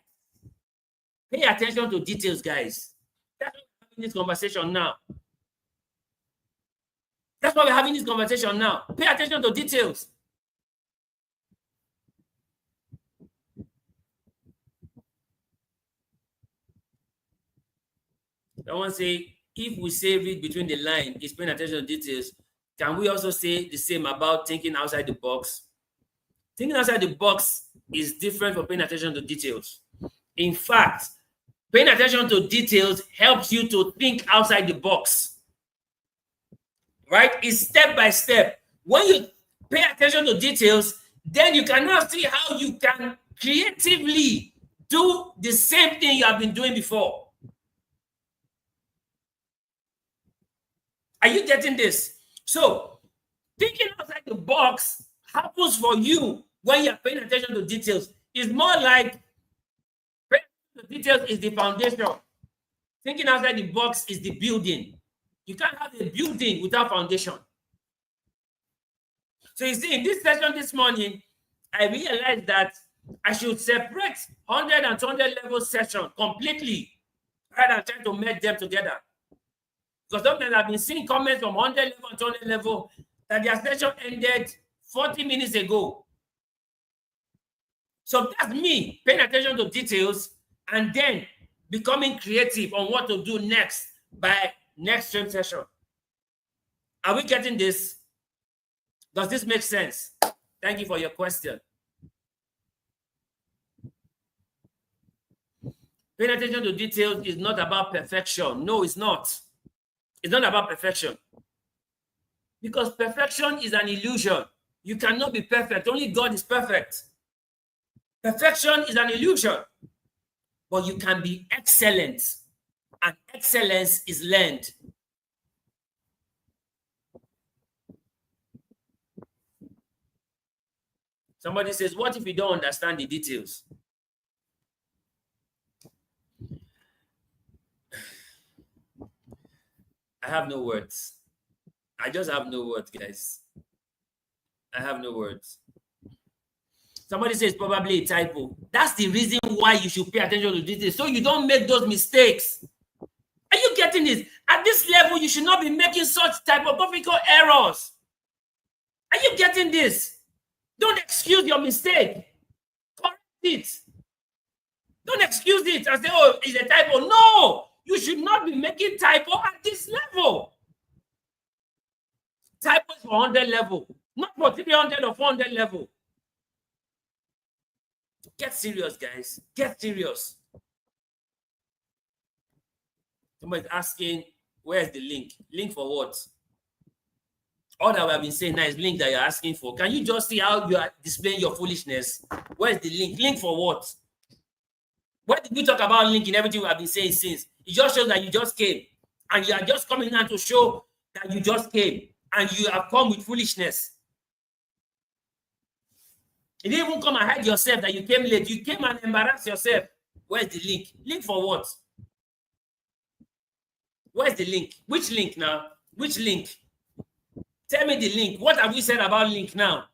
Pay attention to details, guys. That's why we're having this conversation now. That's why we're having this conversation now. Pay attention to details. Someone say, if we say read between the lines is paying attention to details, can we also say the same about thinking outside the box? Thinking outside the box is different from paying attention to details. In fact, paying attention to details helps you to think outside the box. Right? It's step by step. When you pay attention to details, then you can now see how you can creatively do the same thing you have been doing before. Are you getting this? So, thinking outside the box happens for you when you're paying attention to details. It's more like paying attention to details is the foundation. Thinking outside the box is the building. You can't have a building without foundation. So you see, in this session this morning, I realized that I should separate 100 and 200 level session completely rather than trying to merge them together. Because sometimes I've been seeing comments from 100 level and 200 level that their session ended 40 minutes ago. So that's me paying attention to details and then becoming creative on what to do next by next stream session. Are we getting this? Does this make sense? Thank you for your question. Paying attention to details is not about perfection. No, it's not. It's not about perfection. Because perfection is an illusion. You cannot be perfect. Only God is perfect. Perfection is an illusion. But you can be excellent. And excellence is learned. Somebody says, what if you don't understand the details? I have no words. I just have no words, guys. I have no words. Somebody says probably a typo. That's the reason why you should pay attention to details, so you don't make those mistakes. Are you getting this? At this level, you should not be making such typographical errors. Are you getting this? Don't excuse your mistake. Correct it. Don't excuse it and say, oh, it's a typo. No, you should not be making typo at this level. Typo is for 100 level, not for 300 or 400 level. Get serious, guys. Get serious. Somebody's asking, where's the link? Link for what? All that we have been saying now is link that you're asking for. Can you just see how you are displaying your foolishness? Where's the link? Link for what? Why did we talk about link in everything we have been saying since? It just shows that you just came. And you are just coming now to show that you just came. And you have come with foolishness. You didn't even come and hide yourself that you came late. You came and embarrassed yourself. Where's the link? Link for what? Where's the link? Which link now? Which link? Tell me the link. What have we said about link now?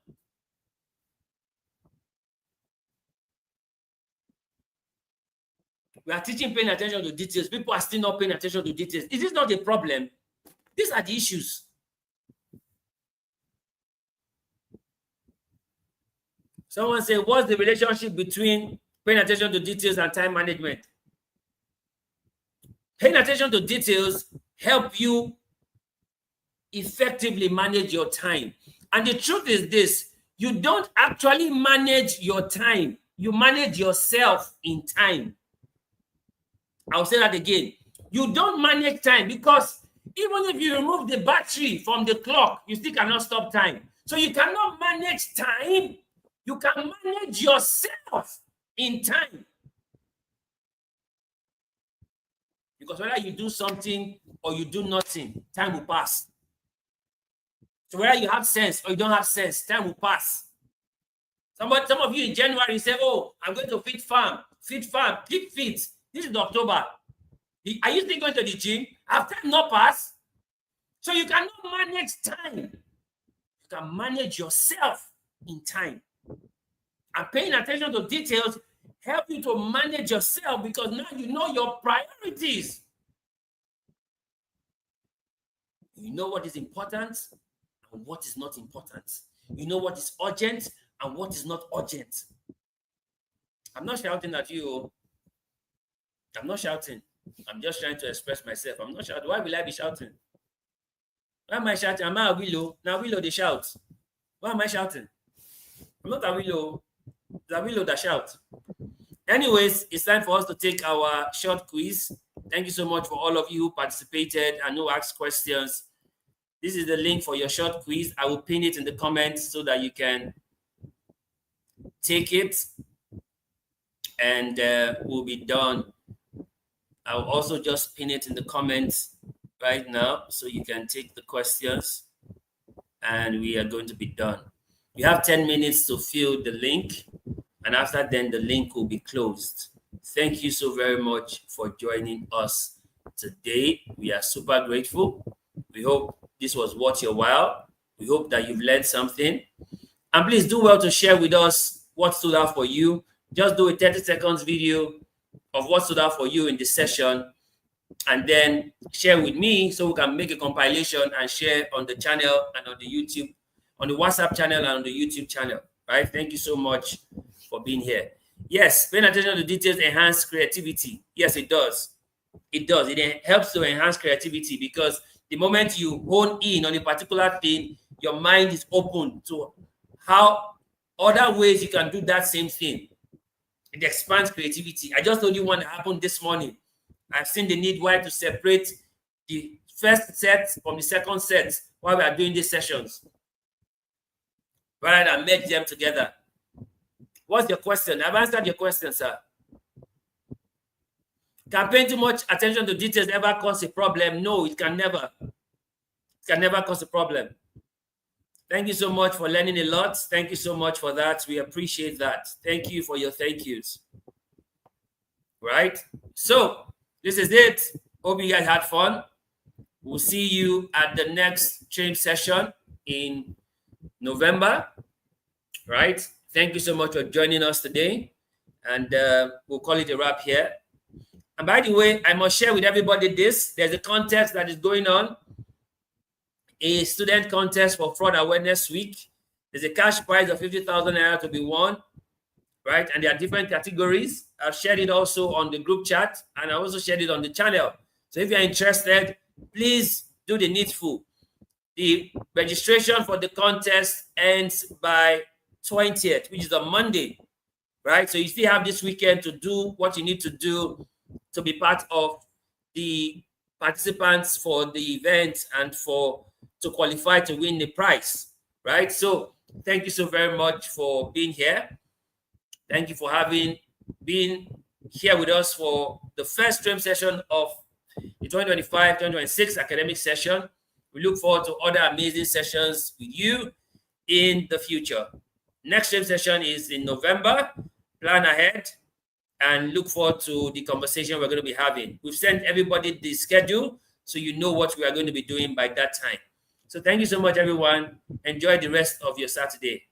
We are teaching paying attention to details. People are still not paying attention to details. Is this not a problem? These are the issues. Someone say, what's the relationship between paying attention to details and time management? Paying attention to details help you effectively manage your time. And the truth is this, you don't actually manage your time. You manage yourself in time. I'll say that again. You don't manage time because even if you remove the battery from the clock, you still cannot stop time. So you cannot manage time. You can manage yourself in time. Because whether you do something or you do nothing, time will pass. So whether you have sense or you don't have sense, time will pass. Some of you in January say, oh, I'm going to fit farm, keep fit. This is October. Are you still going to the gym? Have time not passed? So you cannot manage time. You can manage yourself in time. And paying attention to details help you to manage yourself because now you know your priorities. You know what is important and what is not important. You know what is urgent and what is not urgent. I'm not shouting at you. I'm not shouting. I'm just trying to express myself. I'm not shouting. Why will I be shouting? Why am I shouting? Am I a willow? Now willow they shout. Why am I shouting? I'm not a willow. It's a willow that shout. Anyways, it's time for us to take our short quiz. Thank you so much for all of you who participated and who asked questions. This is the link for your short quiz. I will pin it in the comments so that you can take it and we'll be done. I'll also just pin it in the comments right now so you can take the questions and we are going to be done. You have 10 minutes to fill the link and after then the link will be closed. Thank you so very much for joining us today. We are super grateful. We hope this was worth your while. We hope that you've learned something. And please do well to share with us what stood out for you. Just do a 30 seconds video of what stood out for you in this session and then share with me so we can make a compilation and share on the channel and on the YouTube, on the WhatsApp channel and on the YouTube channel, right? Thank you so much for being here. Yes, paying attention to details enhance creativity. Yes, it does. It does. It helps to enhance creativity because the moment you hone in on a particular thing, your mind is open to how other ways you can do that same thing. It expands creativity. I just told you one that happened this morning. I've seen the need why to separate the first set from the second set while we are doing these sessions, rather than merge them together. What's your question? I've answered your question, sir. Can paying too much attention to details ever cause a problem? No, it can never. It can never cause a problem. Thank you so much for learning a lot. Thank you so much for that. We appreciate that. Thank you for your thank yous. Right? So, this is it. Hope you guys had fun. We'll see you at the next TRAME session in November. Right? Thank you so much for joining us today. And we'll call it a wrap here. And by the way, I must share with everybody this. There's a contest that is going on. A student contest for Fraud Awareness Week. There's a cash prize of 50,000 naira to be won, right? And there are different categories. I've shared it also on the group chat, and I also shared it on the channel. So if you're interested, please do the needful. The registration for the contest ends by 20th, which is on Monday. right? So you still have this weekend to do what you need to do to be part of the participants for the event and for to qualify to win the prize, right? So thank you so very much for being here. Thank you for having been here with us for the first stream session of the 2025-2026 academic session. We look forward to other amazing sessions with you in the future. Next stream session is in November. Plan ahead and look forward to the conversation we're going to be having. We've sent everybody the schedule so you know what we are going to be doing by that time. So thank you so much, everyone. Enjoy the rest of your Saturday.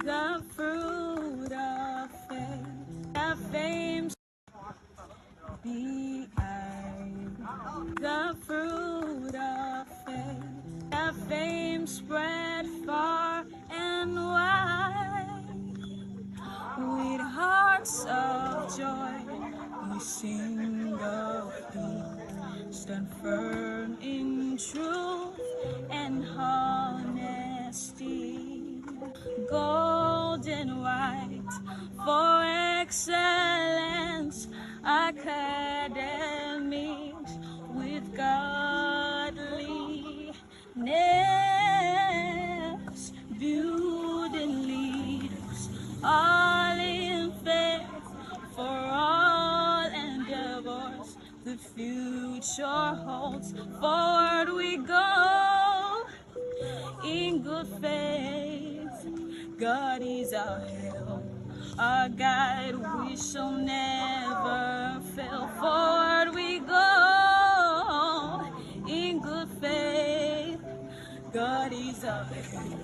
The fruit of faith, the fame be I. The fruit of faith, the fame spread far and wide. With hearts of joy, we sing of peace, stand firm in truth and honesty. Gold and white for excellence, academics with godliness, building leaders, all in faith for all endeavors. The future holds, forward we go in good faith. God is our help, our guide, we shall never fail. Forward we go in good faith. God is our help,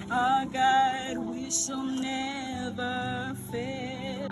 our guide, we shall never fail.